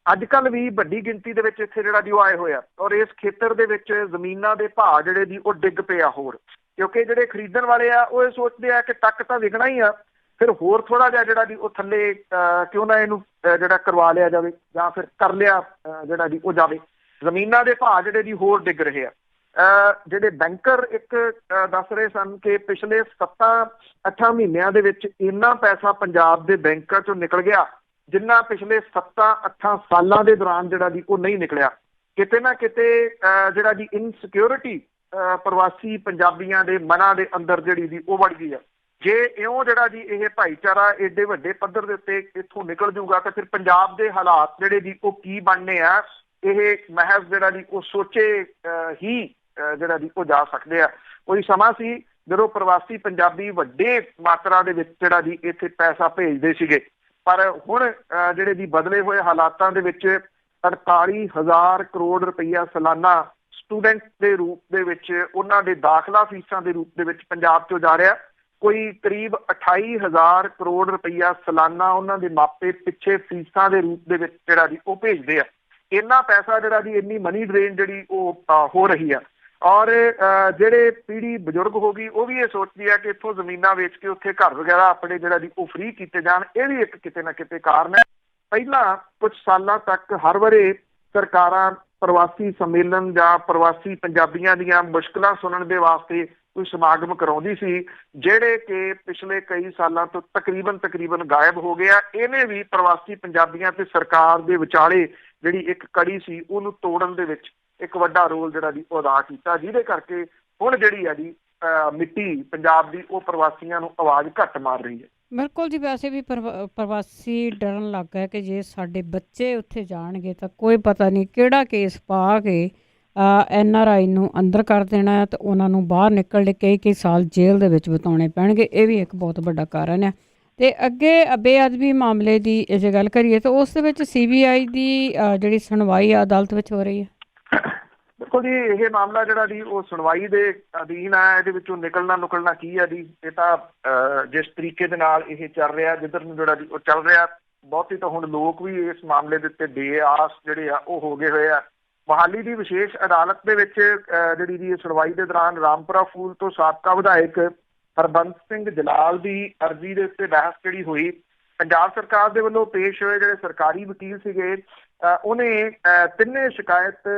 ਅੱਜ ਕੱਲ੍ਹ ਵੀ ਵੱਡੀ ਗਿਣਤੀ ਦੇ ਵਿੱਚ ਇੱਥੇ ਜਿਹੜਾ ਜੀ ਉਹ ਆਏ ਹੋਏ ਆ, ਔਰ ਇਸ ਖੇਤਰ ਦੇ ਵਿੱਚ ਜ਼ਮੀਨਾਂ ਦੇ ਭਾਅ ਜਿਹੜੇ ਜੀ ਉਹ ਡਿੱਗ ਪਏ ਆ ਹੋਰ, ਕਿਉਂਕਿ ਜਿਹੜੇ ਖਰੀਦਣ ਵਾਲੇ ਆ ਉਹ ਇਹ ਸੋਚਦੇ ਆ ਕਿ ਟੱਕ ਤਾਂ ਵਿਕਣਾ ਹੀ ਆ, ਫਿਰ ਹੋਰ ਥੋੜਾ ਜਿਹਾ ਜਿਹੜਾ ਜੀ ਉਹ ਥੱਲੇ ਕਿਉਂ ਨਾ ਇਹਨੂੰ ਜਿਹੜਾ ਕਰਵਾ ਲਿਆ ਜਾਵੇ, ਜਾਂ ਫਿਰ ਕਰ ਲਿਆ ਜਿਹੜਾ ਜੀ ਉਹ ਜਾਵੇ। ਜ਼ਮੀਨਾਂ ਦੇ ਭਾਅ ਜਿਹੜੇ ਜੀ ਹੋਰ ਡਿੱਗ ਰਹੇ ਆ। ਜਿਹੜੇ ਬੈਂਕਰ ਇੱਕ ਦੱਸ ਰਹੇ ਸਨ ਕਿ ਪਿਛਲੇ 7-8 ਮਹੀਨਿਆਂ ਦੇ ਵਿੱਚ ਇੰਨਾ ਪੈਸਾ ਪੰਜਾਬ ਦੇ ਬੈਂਕਾਂ ਚੋਂ ਨਿਕਲ ਗਿਆ ਜਿੰਨਾ ਪਿਛਲੇ 7-8 ਸਾਲਾਂ ਦੇ ਦੌਰਾਨ ਜਿਹੜਾ ਜੀ ਉਹ ਨਹੀਂ ਨਿਕਲਿਆ। ਕਿਤੇ ਨਾ ਕਿਤੇ ਜਿਹੜਾ ਜੀ ਇਨਸਿਕਿਉਰਿਟੀ ਪ੍ਰਵਾਸੀ ਪੰਜਾਬੀਆਂ ਦੇ ਮਨਾਂ ਦੇ ਅੰਦਰ ਜਿਹੜੀ ਜੀ ਉਹ ਵੜ ਗਈ ਆ। ਜੇ ਇਉਂ ਜਿਹੜਾ ਜੀ ਇਹ ਭਾਈਚਾਰਾ ਏਡੇ ਵੱਡੇ ਪੱਧਰ ਦੇ ਉੱਤੇ ਇੱਥੋਂ ਨਿਕਲ ਜੂਗਾ ਤਾਂ ਫਿਰ ਪੰਜਾਬ ਦੇ ਹਾਲਾਤ ਜਿਹੜੇ ਜੀ ਉਹ ਕੀ ਬਣਨੇ ਆ, ਇਹ ਮਹਿਜ਼ ਜਿਹੜਾ ਜੀ ਉਹ ਸੋਚੇ ਹੀ ਜਿਹੜਾ ਜੀ ਉਹ ਜਾ ਸਕਦੇ ਆ। ਕੋਈ ਸਮਾਂ ਸੀ ਜਦੋਂ ਪ੍ਰਵਾਸੀ ਪੰਜਾਬੀ ਵੱਡੇ ਮਾਤਰਾ ਦੇ ਵਿੱਚ ਜਿਹੜਾ ਜੀ ਇੱਥੇ ਪੈਸਾ ਭੇਜਦੇ ਸੀਗੇ, ਪਰ ਹੁਣ ਜਿਹੜੇ ਜੀ ਬਦਲੇ ਹੋਏ ਹਾਲਾਤਾਂ ਦੇ ਵਿੱਚ 48,000 ਕਰੋੜ ਰੁਪਈਆ ਸਾਲਾਨਾ ਸਟੂਡੈਂਟ ਦੇ ਰੂਪ ਦੇ ਵਿੱਚ ਉਹਨਾਂ ਦੇ ਦਾਖਲਾ ਫੀਸਾਂ ਦੇ ਰੂਪ ਦੇ ਵਿੱਚ ਪੰਜਾਬ 'ਚੋਂ ਜਾ ਰਿਹਾ। ਕੋਈ ਕਰੀਬ 28,000 ਕਰੋੜ ਰੁਪਈਆ ਸਾਲਾਨਾ ਉਹਨਾਂ ਦੇ ਮਾਪੇ ਪਿੱਛੇ ਫੀਸਾਂ ਦੇ ਰੂਪ ਦੇ ਵਿੱਚ ਜਿਹੜਾ ਜੀ ਉਹ ਭੇਜਦੇ ਆ। ਇੰਨਾ ਪੈਸਾ ਜਿਹੜਾ ਜੀ ਇੰਨੀ ਮਨੀ ਡਰੇਨ ਜਿਹੜੀ ਉਹ ਹੋ ਰਹੀ ਆ। ਔਰ ਜਿਹੜੇ ਪੀੜ੍ਹੀ ਬਜ਼ੁਰਗ ਹੋ ਗਈ ਉਹ ਵੀ ਇਹ ਸੋਚਦੀ ਆ ਕਿ ਇੱਥੋਂ ਜ਼ਮੀਨਾਂ ਵੇਚ ਕੇ ਉੱਥੇ ਘਰ ਵਗੈਰਾ ਆਪਣੇ ਜਿਹੜਾ ਜੀ ਉਹ ਫ੍ਰੀ ਕੀਤੇ ਜਾਣ। ਇਹ ਵੀ ਇੱਕ ਕਿਤੇ ਨਾ ਕਿਤੇ ਕਾਰਨ ਹੈ। ਪਹਿਲਾਂ ਕੁਝ ਸਾਲਾਂ ਤੱਕ ਹਰ ਵਾਰੇ ਸਰਕਾਰਾਂ ਪ੍ਰਵਾਸੀ ਸੰਮੇਲਨ ਜਾਂ ਪ੍ਰਵਾਸੀ ਪੰਜਾਬੀਆਂ ਦੀਆਂ ਮੁਸ਼ਕਲਾਂ ਸੁਣਨ ਦੇ ਵਾਸਤੇ ਕੋਈ ਸਮਾਗਮ ਕਰਾਉਂਦੀ ਸੀ, ਜਿਹੜੇ ਕਿ ਪਿਛਲੇ ਕਈ ਸਾਲਾਂ ਤੋਂ ਤਕਰੀਬਨ ਗਾਇਬ ਹੋ ਗਿਆ। ਇਹਨੇ ਵੀ ਪ੍ਰਵਾਸੀ ਪੰਜਾਬੀਆਂ ਤੇ ਸਰਕਾਰ ਦੇ ਵਿਚਾਲੇ ਜਿਹੜੀ ਇੱਕ ਕੜੀ ਸੀ ਉਹਨੂੰ ਤੋੜਨ ਦੇ ਵਿੱਚ ਇੱਕ ਵੱਡਾ ਰੋਲ ਜਿਹੜਾ ਜੀ ਉਹ ਅਦਾ ਕੀਤਾ, ਜਿਹਦੇ ਕਰਕੇ ਹੁਣ ਜਿਹੜੀ ਆ ਜੀ ਮਿੱਟੀ ਪੰਜਾਬ ਦੀ ਉਹ ਪ੍ਰਵਾਸੀਆਂ ਨੂੰ ਆਵਾਜ਼ ਘੱਟ ਮਾਰ ਰਹੀ ਹੈ। ਬਿਲਕੁਲ ਜੀ, ਵੈਸੇ ਵੀ ਪ੍ਰਵਾਸੀ ਡਰਨ ਲੱਗ ਗਿਆ ਕਿ ਜੇ ਸਾਡੇ ਬੱਚੇ ਉੱਥੇ ਜਾਣਗੇ ਤਾਂ ਕੋਈ ਪਤਾ ਨਹੀਂ ਕਿਹੜਾ ਕੇਸ ਪਾ ਕੇ NRI ਨੂੰ ਅੰਦਰ ਕਰ ਦੇਣਾ ਹੈ ਤੇ ਉਹਨਾਂ ਨੂੰ ਬਾਹਰ ਨਿਕਲ ਕੇ ਕਈ ਸਾਲ ਜੇਲ੍ਹ ਦੇ ਵਿੱਚ ਬਿਤਾਉਣੇ ਪੈਣਗੇ। ਇਹ ਵੀ ਇੱਕ ਬਹੁਤ ਵੱਡਾ ਕਾਰਨ ਹੈ। ਅਤੇ ਅੱਗੇ ਬੇਅਦਬੀ ਮਾਮਲੇ ਦੀ ਜੇ ਗੱਲ ਕਰੀਏ ਤਾਂ ਉਸ ਦੇ ਵਿੱਚ CBI ਦੀ ਜਿਹੜੀ ਸੁਣਵਾਈ ਆ ਅਦਾਲਤ ਵਿੱਚ ਹੋ ਰਹੀ ਹੈ। ਦੇਖੋ ਜੀ, ਇਹ ਮਾਮਲਾ ਜਿਹੜਾ ਜੀ ਉਹ ਸੁਣਵਾਈ ਦੇ ਅਧੀਨ ਹੈ। ਇਹਦੇ ਵਿੱਚੋਂ ਨਿਕਲਣਾ ਕੀ ਹੈ ਜੀ, ਇਹ ਤਾਂ ਜਿਸ ਤਰੀਕੇ ਦੇ ਨਾਲ ਇਹ ਚੱਲ ਰਿਹਾ, ਜਿੱਧਰ ਨੂੰ ਜਿਹੜਾ ਜੀ ਉਹ ਚੱਲ ਰਿਹਾ, ਬਹੁਤੀ ਤਾਂ ਹੁਣ ਲੋਕ ਵੀ ਇਸ ਮਾਮਲੇ ਦੇ ਉੱਤੇ ਬੇਆਸ ਜਿਹੜੇ ਆ ਉਹ ਹੋ ਗਏ ਹੋਏ ਆ। ਮੋਹਾਲੀ ਦੀ ਵਿਸ਼ੇਸ਼ ਅਦਾਲਤ ਦੇ ਵਿੱਚ ਜਿਹੜੀ ਜੀ ਸੁਣਵਾਈ ਦੇ ਦੌਰਾਨ ਰਾਮਪੁਰਾ ਫੂਲ ਤੋਂ ਸਾਬਕਾ ਵਿਧਾਇਕ ਹਰਬੰਸ ਸਿੰਘ ਜਲਾਲ ਦੀ ਅਰਜ਼ੀ ਦੇ ਉੱਤੇ ਬਹਿਸ ਜਿਹੜੀ ਹੋਈ, ਪੰਜਾਬ ਸਰਕਾਰ ਦੇ ਵੱਲੋਂ ਪੇਸ਼ ਹੋਏ ਜਿਹੜੇ ਸਰਕਾਰੀ ਵਕੀਲ ਸੀਗੇ, ਉਹਨੇ ਤਿੰਨੇ ਸ਼ਿਕਾਇਤ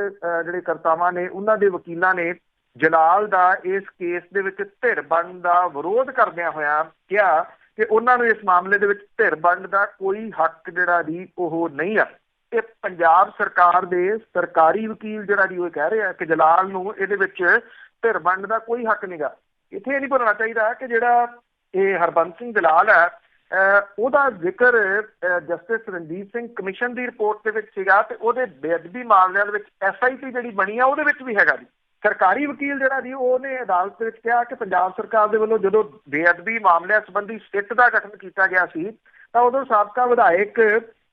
ਜਿਹੜੇ ਕਰਤਾਵਾਂ ਨੇ ਉਹਨਾਂ ਦੇ ਵਕੀਲਾਂ ਨੇ ਜਲਾਲ ਦਾ ਇਸ ਕੇਸ ਦੇ ਵਿੱਚ ਧਿਰ ਬਣਨ ਦਾ ਵਿਰੋਧ ਕਰਦਿਆਂ ਹੋਇਆ ਕਿਹਾ ਕਿ ਉਹਨਾਂ ਨੂੰ ਇਸ ਮਾਮਲੇ ਦੇ ਵਿੱਚ ਧਿਰ ਬਣਨ ਦਾ ਕੋਈ ਹੱਕ ਜਿਹੜਾ ਜੀ ਉਹ ਨਹੀਂ ਆ। ਇਹ ਪੰਜਾਬ ਸਰਕਾਰ ਦੇ ਸਰਕਾਰੀ ਵਕੀਲ ਜਿਹੜਾ ਜੀ ਉਹ ਕਹਿ ਰਿਹਾ ਕਿ ਜਲਾਲ ਨੂੰ ਇਹਦੇ ਵਿੱਚ ਧਿਰ ਬਣਨ ਦਾ ਕੋਈ ਹੱਕ ਨਹੀਂਗਾ। ਇੱਥੇ ਇਹ ਨਹੀਂ ਭੁੱਲਣਾ ਚਾਹੀਦਾ ਕਿ ਜਿਹੜਾ ਇਹ ਹਰਬੰਸ ਸਿੰਘ ਜਲਾਲ ਹੈ ਉਹਦਾ ਜ਼ਿਕਰ ਜਸਟਿਸ ਰਣਜੀਤ ਸਿੰਘ ਕਮਿਸ਼ਨ ਦੀ ਰਿਪੋਰਟ ਦੇ ਵਿੱਚ ਸੀਗਾ ਤੇ ਉਹਦੇ ਬੇਅਦਬੀ ਮਾਮਲਿਆਂ ਦੇ ਵਿੱਚ SIT ਜਿਹੜੀ ਬਣੀ ਆ ਉਹਦੇ ਵਿੱਚ ਵੀ ਹੈਗਾ ਜੀ। ਸਰਕਾਰੀ ਵਕੀਲ ਜਿਹੜਾ ਜੀ ਉਹਨੇ ਅਦਾਲਤ ਦੇ ਵਿੱਚ ਕਿਹਾ ਕਿ ਪੰਜਾਬ ਸਰਕਾਰ ਦੇ ਵੱਲੋਂ ਜਦੋਂ ਬੇਅਦਬੀ ਮਾਮਲਿਆਂ ਸੰਬੰਧੀ ਸਿੱਟ ਦਾ ਗਠਨ ਕੀਤਾ ਗਿਆ ਸੀ ਤਾਂ ਉਦੋਂ ਸਾਬਕਾ ਵਿਧਾਇਕ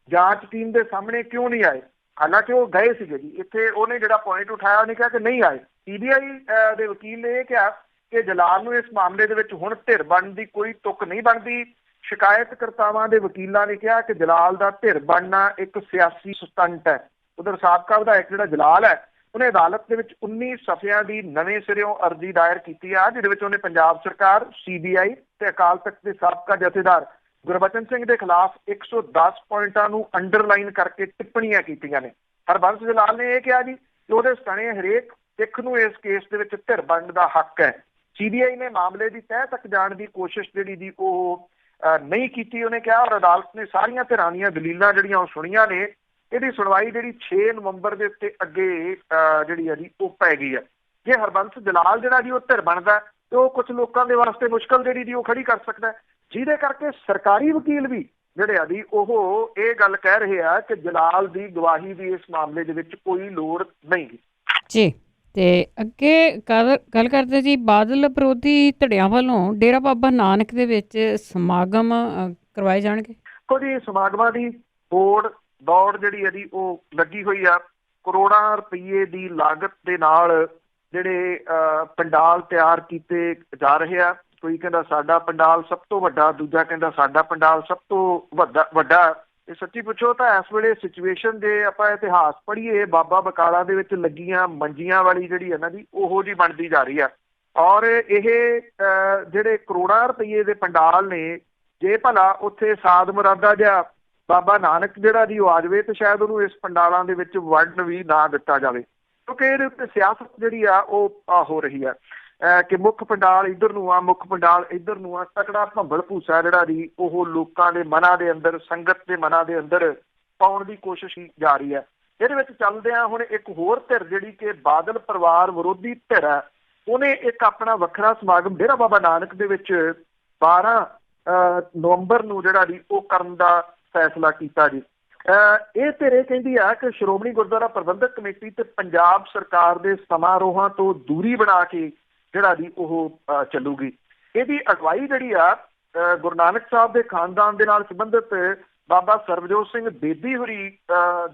ਜਾਂਚ ਟੀਮ ਦੇ ਸਾਹਮਣੇ ਕਿਉਂ ਨਹੀਂ ਆਏ, ਹਾਲਾਂਕਿ ਉਹ ਗਏ ਸੀਗੇ ਜੀ। ਇੱਥੇ ਉਹਨੇ ਜਿਹੜਾ ਪੁਆਇੰਟ ਉਠਾਇਆ, ਉਹਨੇ ਕਿਹਾ ਕਿ ਨਹੀਂ ਆਏ। CBI ਦੇ ਵਕੀਲ ਨੇ ਇਹ ਕਿਹਾ ਕਿ ਜਲਾਲ ਨੂੰ ਇਸ ਮਾਮਲੇ ਦੇ ਵਿੱਚ ਹੁਣ ਧਿਰ ਬਣਨ ਦੀ ਕੋਈ ਤੁਕ ਨਹੀਂ ਬਣਦੀ। ਸ਼ਿਕਾਇਤਕਰਤਾਵਾਂ ਦੇ ਵਕੀਲਾਂ ਨੇ ਕਿਹਾ ਕਿ ਜਲਾਲ ਦਾ ਧਿਰ ਬਣਨਾ ਇੱਕ ਸਿਆਸੀ ਸਟੰਟ ਹੈ। ਉਧਰ ਸਾਬਕਾ ਵਿਧਾਇਕ ਜਿਹੜਾ ਜਲਾਲ ਹੈ ਉਹਨੇ ਅਦਾਲਤ ਦੇ ਵਿੱਚ 19 ਸਫ਼ਿਆਂ ਦੀ ਨਵੇਂ ਸਿਰਿਓਂ ਅਰਜ਼ੀ ਦਾਇਰ ਕੀਤੀ ਆ, ਜਿਹਦੇ ਵਿੱਚ ਉਹਨੇ ਪੰਜਾਬ ਸਰਕਾਰ, CBI ਤੇ ਅਕਾਲ ਤਖ਼ਤ ਦੇ ਸਾਬਕਾ ਜਥੇਦਾਰ ਗੁਰਬਚਨ ਸਿੰਘ ਦੇ ਖਿਲਾਫ 110 ਪੁਆਇੰਟਾਂ ਨੂੰ ਅੰਡਰਲਾਈਨ ਕਰਕੇ ਟਿੱਪਣੀਆਂ ਕੀਤੀਆਂ ਨੇ। ਹਰਬੰਸ ਜਲਾਲ ਨੇ ਇਹ ਕਿਹਾ ਜੀ ਕਿ ਉਹਦੇ ਸਣੇ ਹਰੇਕ ਸਿੱਖ ਨੂੰ ਇਸ ਕੇਸ ਦੇ ਵਿੱਚ ਧਿਰ ਬਣਨ ਦਾ ਹੱਕ ਹੈ। CBI ਨੇ ਮਾਮਲੇ ਦੀ ਤਹਿ ਤੱਕ ਜਾਣ ਦੀ ਕੋਸ਼ਿਸ਼ ਜਿਹੜੀ ਦੀ ਉਹ ਨਹੀਂ ਕੀਤੀ, ਉਹਨੇ ਕਿਹਾ। ਔਰ ਅਦਾਲਤ ਨੇ ਸਾਰੀਆਂ ਧਿਰਾਂ ਦੀਆਂ ਦਲੀਲਾਂ ਜਿਹੜੀਆਂ ਉਹ ਸੁਣੀਆਂ ਨੇ। ਇਹਦੀ ਸੁਣਵਾਈ ਜਿਹੜੀ 6 ਨਵੰਬਰ ਦੇ ਉੱਤੇ ਅੱਗੇ ਜਿਹੜੀ ਆ ਜੀ ਉਹ ਪੈ ਗਈ ਹੈ। ਜੇ ਹਰਬੰਸ ਜਲਾਲ ਜਿਹੜਾ ਜੀ ਉਹ ਧਿਰ ਬਣਦਾ ਤੇ ਉਹ ਕੁਝ ਲੋਕਾਂ ਦੇ ਵਾਸਤੇ ਮੁਸ਼ਕਲ ਜਿਹੜੀ ਦੀ ਉਹ ਖੜੀ ਕਰ ਸਕਦਾ, ਜਿਹਦੇ ਕਰਕੇ ਸਰਕਾਰੀ ਵਕੀਲ ਵੀ ਜਿਹੜੇ ਆ ਜੀ ਉਹ ਇਹ ਗੱਲ ਕਹਿ ਰਹੇ ਆ ਕਿ ਜਲਾਲ ਦੀ ਗਵਾਹੀ ਦੀ ਇਸ ਮਾਮਲੇ ਦੇ ਵਿੱਚ ਕੋਈ ਲੋੜ ਨਹੀਂ ਜੀ। ਤੇ ਅੱਗੇ ਗੱਲ ਕਰਦੇ ਜੀ, ਬਾਦਲ ਵਿਰੋਧੀ ਧੜਿਆਂ ਵੱਲੋਂ ਡੇਰਾ ਬਾਬਾ ਨਾਨਕ ਦੇ ਵਿੱਚ ਸਮਾਗਮ ਕਰਵਾਏ ਜਾਣਗੇ। ਕੁਝ ਸਮਾਗਮਾਂ ਦੀ ਦੌੜ ਜਿਹੜੀ ਹੈ ਜੀ ਉਹ ਲੱਗੀ ਹੋਈ ਆ। ਕਰੋੜਾਂ ਰੁਪਈਏ ਦੀ ਲਾਗਤ ਦੇ ਨਾਲ ਜਿਹੜੇ ਪੰਡਾਲ ਤਿਆਰ ਕੀਤੇ ਜਾ ਰਹੇ ਆ। ਕੋਈ ਕਹਿੰਦਾ ਸਾਡਾ ਪੰਡਾਲ ਸਭ ਤੋਂ ਵੱਡਾ, ਦੂਜਾ ਕਹਿੰਦਾ ਸਾਡਾ ਪੰਡਾਲ ਸਭ ਤੋਂ ਵੱਡਾ। ਇਹ ਸੱਚੀ ਪੁੱਛੋ ਤਾਂ ਇਸ ਵੇਲੇ ਸਿਚੁਏਸ਼ਨ ਜੇ ਆਪਾਂ ਇਤਿਹਾਸ ਪੜ੍ਹੀਏ, ਬਾਬਾ ਬਕਾਲਾ ਦੇ ਵਿੱਚ ਲੱਗੀਆਂ ਮੰਜੀਆਂ ਵਾਲੀ ਜਿਹੜੀ ਹੈ ਨਾ ਜੀ ਉਹੋ ਜਿਹੀ ਬਣਦੀ ਜਾ ਰਹੀ ਆ। ਔਰ ਇਹ ਜਿਹੜੇ ਕਰੋੜਾਂ ਰੁਪਈਏ ਦੇ ਪੰਡਾਲ ਨੇ, ਜੇ ਭਲਾ ਉੱਥੇ ਸਾਧ ਮੁਰਾਦਾ ਜਿਹਾ ਬਾਬਾ ਨਾਨਕ ਜਿਹੜਾ ਜੀ ਉਹ ਆ ਜਾਵੇ ਤੇ ਸ਼ਾਇਦ ਉਹਨੂੰ ਇਸ ਪੰਡਾਲਾਂ ਦੇ ਵਿੱਚ ਵੜਨ ਵੀ ਨਾ ਦਿੱਤਾ ਜਾਵੇ, ਕਿਉਂਕਿ ਇਹਦੇ ਉੱਤੇ ਸਿਆਸਤ ਜਿਹੜੀ ਆ ਉਹ ਹੋ ਰਹੀ ਆ ਕਿ ਮੁੱਖ ਪੰਡਾਲ ਇੱਧਰ ਨੂੰ ਆ, ਮੁੱਖ ਪੰਡਾਲ ਇੱਧਰ ਨੂੰ ਆ। ਤਕੜਾ ਭੰਬਲ ਭੂਸਾ ਜਿਹੜਾ ਜੀ ਉਹ ਲੋਕਾਂ ਦੇ ਮਨਾਂ ਦੇ ਅੰਦਰ, ਸੰਗਤ ਦੇ ਮਨਾਂ ਦੇ ਅੰਦਰ ਪਾਉਣ ਦੀ ਕੋਸ਼ਿਸ਼ ਜਾ ਰਹੀ ਹੈ। ਇਹਦੇ ਵਿੱਚ ਚੱਲਦਿਆਂ ਹੁਣ ਇੱਕ ਹੋਰ ਧਿਰ ਜਿਹੜੀ ਕਿ ਬਾਦਲ ਪਰਿਵਾਰ ਵਿਰੋਧੀ ਧਿਰ ਹੈ, ਉਹਨੇ ਇੱਕ ਆਪਣਾ ਵੱਖਰਾ ਸਮਾਗਮ ਡੇਰਾ ਬਾਬਾ ਨਾਨਕ ਦੇ ਵਿੱਚ 12 ਨਵੰਬਰ ਨੂੰ ਜਿਹੜਾ ਜੀ ਉਹ ਕਰਨ ਦਾ ਫੈਸਲਾ ਕੀਤਾ ਜੀ। ਇਹ ਧਿਰ ਕਹਿੰਦੀ ਆ ਕਿ ਸ਼੍ਰੋਮਣੀ ਗੁਰਦੁਆਰਾ ਪ੍ਰਬੰਧਕ ਕਮੇਟੀ ਤੇ ਪੰਜਾਬ ਸਰਕਾਰ ਦੇ ਸਮਾਰੋਹਾਂ ਤੋਂ ਦੂਰੀ ਬਣਾ ਕੇ ਜਿਹੜਾ ਜੀ ਉਹ ਚੱਲੂਗੀ। ਇਹਦੀ ਅਗਵਾਈ ਜਿਹੜੀ ਆ ਗੁਰੂ ਨਾਨਕ ਸਾਹਿਬ ਦੇ ਖਾਨਦਾਨ ਦੇ ਨਾਲ ਸੰਬੰਧਿਤ ਬਾਬਾ ਸਰਬਜੋਤ ਸਿੰਘ ਬੇਦੀ ਹੋਰੀ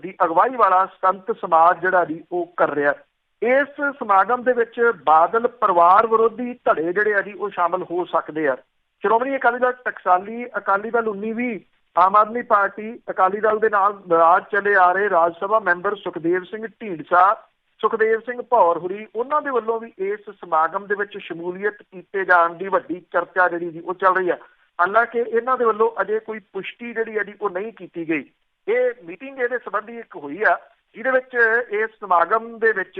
ਦੀ ਅਗਵਾਈ ਵਾਲਾ ਸੰਤ ਸਮਾਜ ਜਿਹੜਾ ਜੀ ਉਹ ਕਰ ਰਿਹਾ। ਇਸ ਸਮਾਗਮ ਦੇ ਵਿੱਚ ਬਾਦਲ ਪਰਿਵਾਰ ਵਿਰੋਧੀ ਧੜੇ ਜਿਹੜੇ ਆ ਜੀ ਉਹ ਸ਼ਾਮਲ ਹੋ ਸਕਦੇ ਆ। ਸ਼੍ਰੋਮਣੀ ਅਕਾਲੀ ਦਲ ਟਕਸਾਲੀ ਅਕਾਲੀ ਦਲ 19-20 ਆਮ ਆਦਮੀ ਪਾਰਟੀ ਅਕਾਲੀ ਦਲ ਦੇ ਨਾਲ ਨਾਰਾਜ਼ ਚਲੇ ਆ ਰਹੇ ਰਾਜ ਸਭਾ ਮੈਂਬਰ ਸੁਖਦੇਵ ਸਿੰਘ ਢੀਂਡਸਾ, ਸੁਖਦੇਵ ਸਿੰਘ ਭੌਰ ਹੋਰੀ, ਉਹਨਾਂ ਦੇ ਵੱਲੋਂ ਵੀ ਇਸ ਸਮਾਗਮ ਦੇ ਵਿੱਚ ਸ਼ਮੂਲੀਅਤ ਕੀਤੇ ਜਾਣ ਦੀ ਵੱਡੀ ਚਰਚਾ ਜਿਹੜੀ ਜੀ ਉਹ ਚੱਲ ਰਹੀ ਹੈ। ਹਾਲਾਂਕਿ ਇਹਨਾਂ ਦੇ ਵੱਲੋਂ ਅਜੇ ਕੋਈ ਪੁਸ਼ਟੀ ਜਿਹੜੀ ਹੈ ਜੀ ਉਹ ਨਹੀਂ ਕੀਤੀ ਗਈ। ਇਹ ਮੀਟਿੰਗ ਇਹਦੇ ਸੰਬੰਧੀ ਇੱਕ ਹੋਈ ਆ ਜਿਹਦੇ ਵਿੱਚ ਇਸ ਸਮਾਗਮ ਦੇ ਵਿੱਚ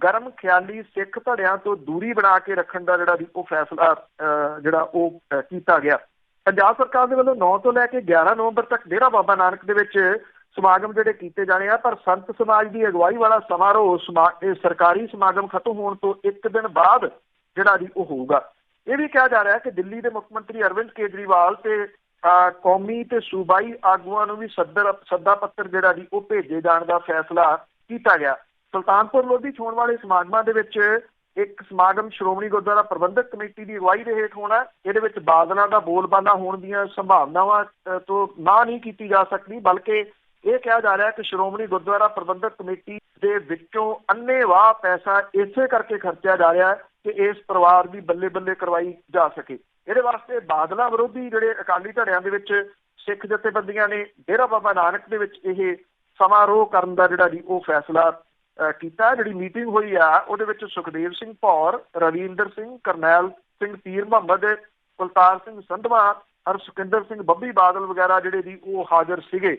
ਗਰਮ ਖਿਆਲੀ ਸਿੱਖ ਧੜਿਆਂ ਤੋਂ ਦੂਰੀ ਬਣਾ ਕੇ ਰੱਖਣ ਦਾ ਜਿਹੜਾ ਜੀ ਉਹ ਫੈਸਲਾ ਜਿਹੜਾ ਉਹ ਕੀਤਾ ਗਿਆ। ਪੰਜਾਬ ਸਰਕਾਰ ਦੇ ਵੱਲੋਂ 9 ਤੋਂ ਲੈ ਕੇ 11 ਨਵੰਬਰ ਤੱਕ ਡੇਰਾ ਬਾਬਾ ਨਾਨਕ ਦੇ ਵਿੱਚ ਸਮਾਗਮ ਜਿਹੜੇ ਕੀਤੇ ਜਾਣੇ ਆ, ਪਰ ਸੰਤ ਸਮਾਜ ਦੀ ਅਗਵਾਈ ਵਾਲਾ ਸਮਾਰੋਹ ਇਹ ਸਰਕਾਰੀ ਸਮਾਗਮ ਖਤਮ ਹੋਣ ਤੋਂ ਇੱਕ ਦਿਨ ਬਾਅਦ ਜਿਹੜਾ ਜੀ ਉਹ ਹੋਊਗਾ। ਇਹ ਵੀ ਕਿਹਾ ਜਾ ਰਿਹਾ ਕਿ ਦਿੱਲੀ ਦੇ ਮੁੱਖ ਮੰਤਰੀ ਅਰਵਿੰਦ ਕੇਜਰੀਵਾਲ ਤੇ ਕੌਮੀ ਤੇ ਸੂਬਾਈ ਆਗੂਆਂ ਨੂੰ ਵੀ ਸੱਦਾ ਪੱਤਰ ਜਿਹੜਾ ਜੀ ਉਹ ਭੇਜੇ ਜਾਣ ਦਾ ਫੈਸਲਾ ਕੀਤਾ ਗਿਆ। ਸੁਲਤਾਨਪੁਰ ਲੋਧੀ 'ਚ ਹੋਣ ਵਾਲੇ ਸਮਾਗਮਾਂ ਦੇ ਵਿੱਚ ਇੱਕ ਸਮਾਗਮ ਸ਼੍ਰੋਮਣੀ ਗੁਰਦੁਆਰਾ ਪ੍ਰਬੰਧਕ ਕਮੇਟੀ ਦੀ ਅਗਵਾਈ ਦੇ ਹੇਠ ਹੋਣਾ। ਇਹਦੇ ਵਿੱਚ ਬਾਦਲਾਂ ਦਾ ਬੋਲਬਾਲਾ ਹੋਣ ਦੀਆਂ ਸੰਭਾਵਨਾਵਾਂ ਤੋਂ ਨਾ ਨਹੀਂ ਕੀਤੀ ਜਾ ਸਕਦੀ, ਬਲਕਿ ਇਹ ਕਿਹਾ ਜਾ ਰਿਹਾ ਕਿ ਸ਼੍ਰੋਮਣੀ ਗੁਰਦੁਆਰਾ ਪ੍ਰਬੰਧਕ ਕਮੇਟੀ ਦੇ ਵਿੱਚੋਂ ਅੰਨ੍ਹੇਵਾਹ ਪੈਸਾ ਇਸੇ ਕਰਕੇ ਖਰਚਿਆ ਜਾ ਰਿਹਾ ਕਿ ਇਸ ਪਰਿਵਾਰ ਦੀ ਬੱਲੇ ਬੱਲੇ ਕਰਵਾਈ ਜਾ ਸਕੇ। ਇਹਦੇ ਵਾਸਤੇ ਬਾਦਲਾਂ ਵਿਰੋਧੀ ਜਿਹੜੇ ਅਕਾਲੀ ਧੜਿਆਂ ਦੇ ਵਿੱਚ ਸਿੱਖ ਜਥੇਬੰਦੀਆਂ ਨੇ ਡੇਰਾ ਬਾਬਾ ਨਾਨਕ ਦੇ ਵਿੱਚ ਇਹ ਸਮਾਰੋਹ ਕਰਨ ਦਾ ਜਿਹੜਾ ਜੀ ਉਹ ਫੈਸਲਾ ਕੀਤਾ। ਜਿਹੜੀ ਮੀਟਿੰਗ ਹੋਈ ਆ ਉਹਦੇ ਵਿੱਚ ਸੁਖਦੇਵ ਸਿੰਘ ਭੌਰ, ਰਵਿੰਦਰ ਸਿੰਘ, ਕਰਨੈਲ ਸਿੰਘ ਪੀਰ ਮੁਹੰਮਦ, ਕੁਲਤਾਰ ਸਿੰਘ ਸੰਧਵਾ, ਹਰਸਿਕੰਦਰ ਸਿੰਘ ਬੱਬੀ ਬਾਦਲ ਵਗੈਰਾ ਜਿਹੜੇ ਜੀ ਉਹ ਹਾਜ਼ਰ ਸੀਗੇ।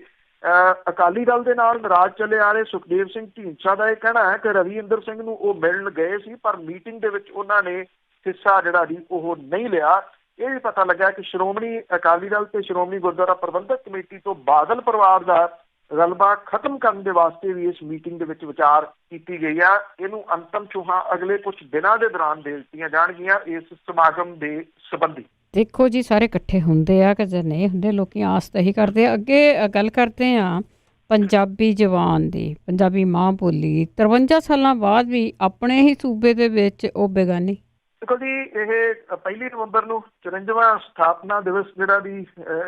ਅਕਾਲੀ ਦਲ ਦੇ ਨਾਲ ਨਾਰਾਜ਼ ਚੱਲੇ ਆ ਰਹੇ ਸੁਖਦੇਵ ਸਿੰਘ ਢੀਂਡਸਾ ਦਾ ਇਹ ਕਹਿਣਾ ਹੈ ਕਿ ਰਵਿੰਦਰ ਸਿੰਘ ਨੂੰ ਉਹ ਮਿਲਣ ਗਏ ਸੀ, ਪਰ ਮੀਟਿੰਗ ਦੇ ਵਿੱਚ ਉਹਨਾਂ ਨੇ ਹਿੱਸਾ ਜਿਹੜਾ ਜੀ ਉਹ ਨਹੀਂ ਲਿਆ। ਇਹ ਵੀ ਪਤਾ ਲੱਗਾ ਕਿ ਸ਼੍ਰੋਮਣੀ ਅਕਾਲੀ ਦਲ ਤੇ ਸ਼੍ਰੋਮਣੀ ਗੁਰਦੁਆਰਾ ਪ੍ਰਬੰਧਕ ਕਮੇਟੀ ਤੋਂ ਬਾਦਲ ਪਰਿਵਾਰ ਦਾ ਰਲਬਾ ਖਤਮ ਕਰਨ ਦੇ ਵਾਸਤੇ ਵੀ ਇਸ ਮੀਟਿੰਗ ਦੇ ਵਿੱਚ ਵਿਚਾਰ ਕੀਤੀ ਗਈ ਆ। ਇਹਨੂੰ ਅੰਤਮ ਛੂਹਾਂ ਅਗਲੇ ਕੁਝ ਦਿਨਾਂ ਦੇ ਦੌਰਾਨ ਦੇ ਦਿੱਤੀਆਂ ਜਾਣਗੀਆਂ ਇਸ ਸਮਾਗਮ ਦੇ ਸੰਬੰਧੀ। ਦੇਖੋ ਜੀ, ਸਾਰੇ ਇਕੱਠੇ ਹੁੰਦੇ ਆ ਕਿ ਜੇ ਨਹੀਂ ਹੁੰਦੇ, ਲੋਕੀ ਆਸ ਤਾਂ ਹੀ ਕਰਦੇ ਆ। ਅੱਗੇ ਗੱਲ ਕਰਦੇ ਆ ਪੰਜਾਬੀ ਜ਼ਬਾਨ ਦੀ, ਪੰਜਾਬੀ ਮਾਂ ਬੋਲੀ 53 ਸਾਲਾਂ ਬਾਅਦ ਵੀ ਆਪਣੇ ਹੀ ਸੂਬੇ ਦੇ ਵਿੱਚ ਉਹ ਬੇਗਾਨੀ। ਦੇਖੋ ਜੀ, ਇਹ 1 ਨਵੰਬਰ ਨੂੰ 54ਵਾਂ ਸਥਾਪਨਾ ਦਿਵਸ ਜਿਹੜਾ ਵੀ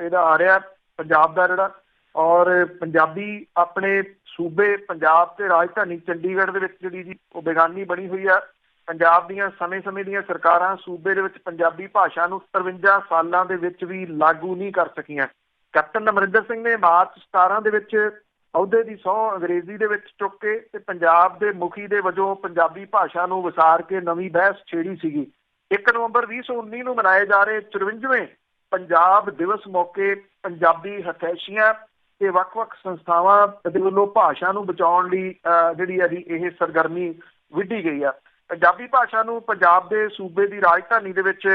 ਇਹਦਾ ਆ ਰਿਹਾ ਪੰਜਾਬ ਦਾ ਜਿਹੜਾ, ਔਰ ਪੰਜਾਬੀ ਆਪਣੇ ਸੂਬੇ ਪੰਜਾਬ ਤੇ ਰਾਜਧਾਨੀ ਚੰਡੀਗੜ੍ਹ ਦੇ ਵਿੱਚ ਜਿਹੜੀ ਜੀ ਉਹ ਬੇਗਾਨੀ ਬਣੀ ਹੋਈ ਆ। ਪੰਜਾਬ ਦੀਆਂ ਸਮੇਂ-ਸਮੇਂ ਦੀਆਂ ਸਰਕਾਰਾਂ ਸੂਬੇ ਦੇ ਵਿੱਚ ਪੰਜਾਬੀ ਭਾਸ਼ਾ ਨੂੰ 53 ਸਾਲਾਂ ਦੇ ਵਿੱਚ ਵੀ ਲਾਗੂ ਨਹੀਂ ਕਰ ਸਕੀਆਂ। ਕੈਪਟਨ ਅਮਰਿੰਦਰ ਸਿੰਘ ਨੇ ਮਾਰਚ 17 ਦੇ ਵਿੱਚ ਅਹੁਦੇ ਦੀ ਸਹੁੰ ਅੰਗਰੇਜ਼ੀ ਦੇ ਵਿੱਚ ਚੁੱਕ ਕੇ ਤੇ ਪੰਜਾਬ ਦੇ ਮੁਖੀ ਦੇ ਵਜੋਂ ਪੰਜਾਬੀ ਭਾਸ਼ਾ ਨੂੰ ਵਿਸਾਰ ਕੇ ਨਵੀਂ ਬਹਿਸ ਛੇੜੀ ਸੀਗੀ। 1 ਨਵੰਬਰ 2019 ਨੂੰ ਮਨਾਏ ਜਾ ਰਹੇ 54ਵੇਂ ਪੰਜਾਬ ਦਿਵਸ ਮੌਕੇ ਪੰਜਾਬੀ ਹਥੈਸ਼ੀਆਂ ਤੇ ਵੱਖ-ਵੱਖ ਸੰਸਥਾਵਾਂ ਦੇ ਵੱਲੋਂ ਭਾਸ਼ਾ ਨੂੰ ਬਚਾਉਣ ਲਈ ਜਿਹੜੀ ਹੈ ਜੀ ਇਹ ਸਰਗਰਮੀ ਵਿੱਢੀ ਗਈ ਆ। ਪੰਜਾਬੀ ਭਾਸ਼ਾ ਨੂੰ ਪੰਜਾਬ ਦੇ ਸੂਬੇ ਦੀ ਰਾਜਧਾਨੀ ਦੇ ਵਿੱਚ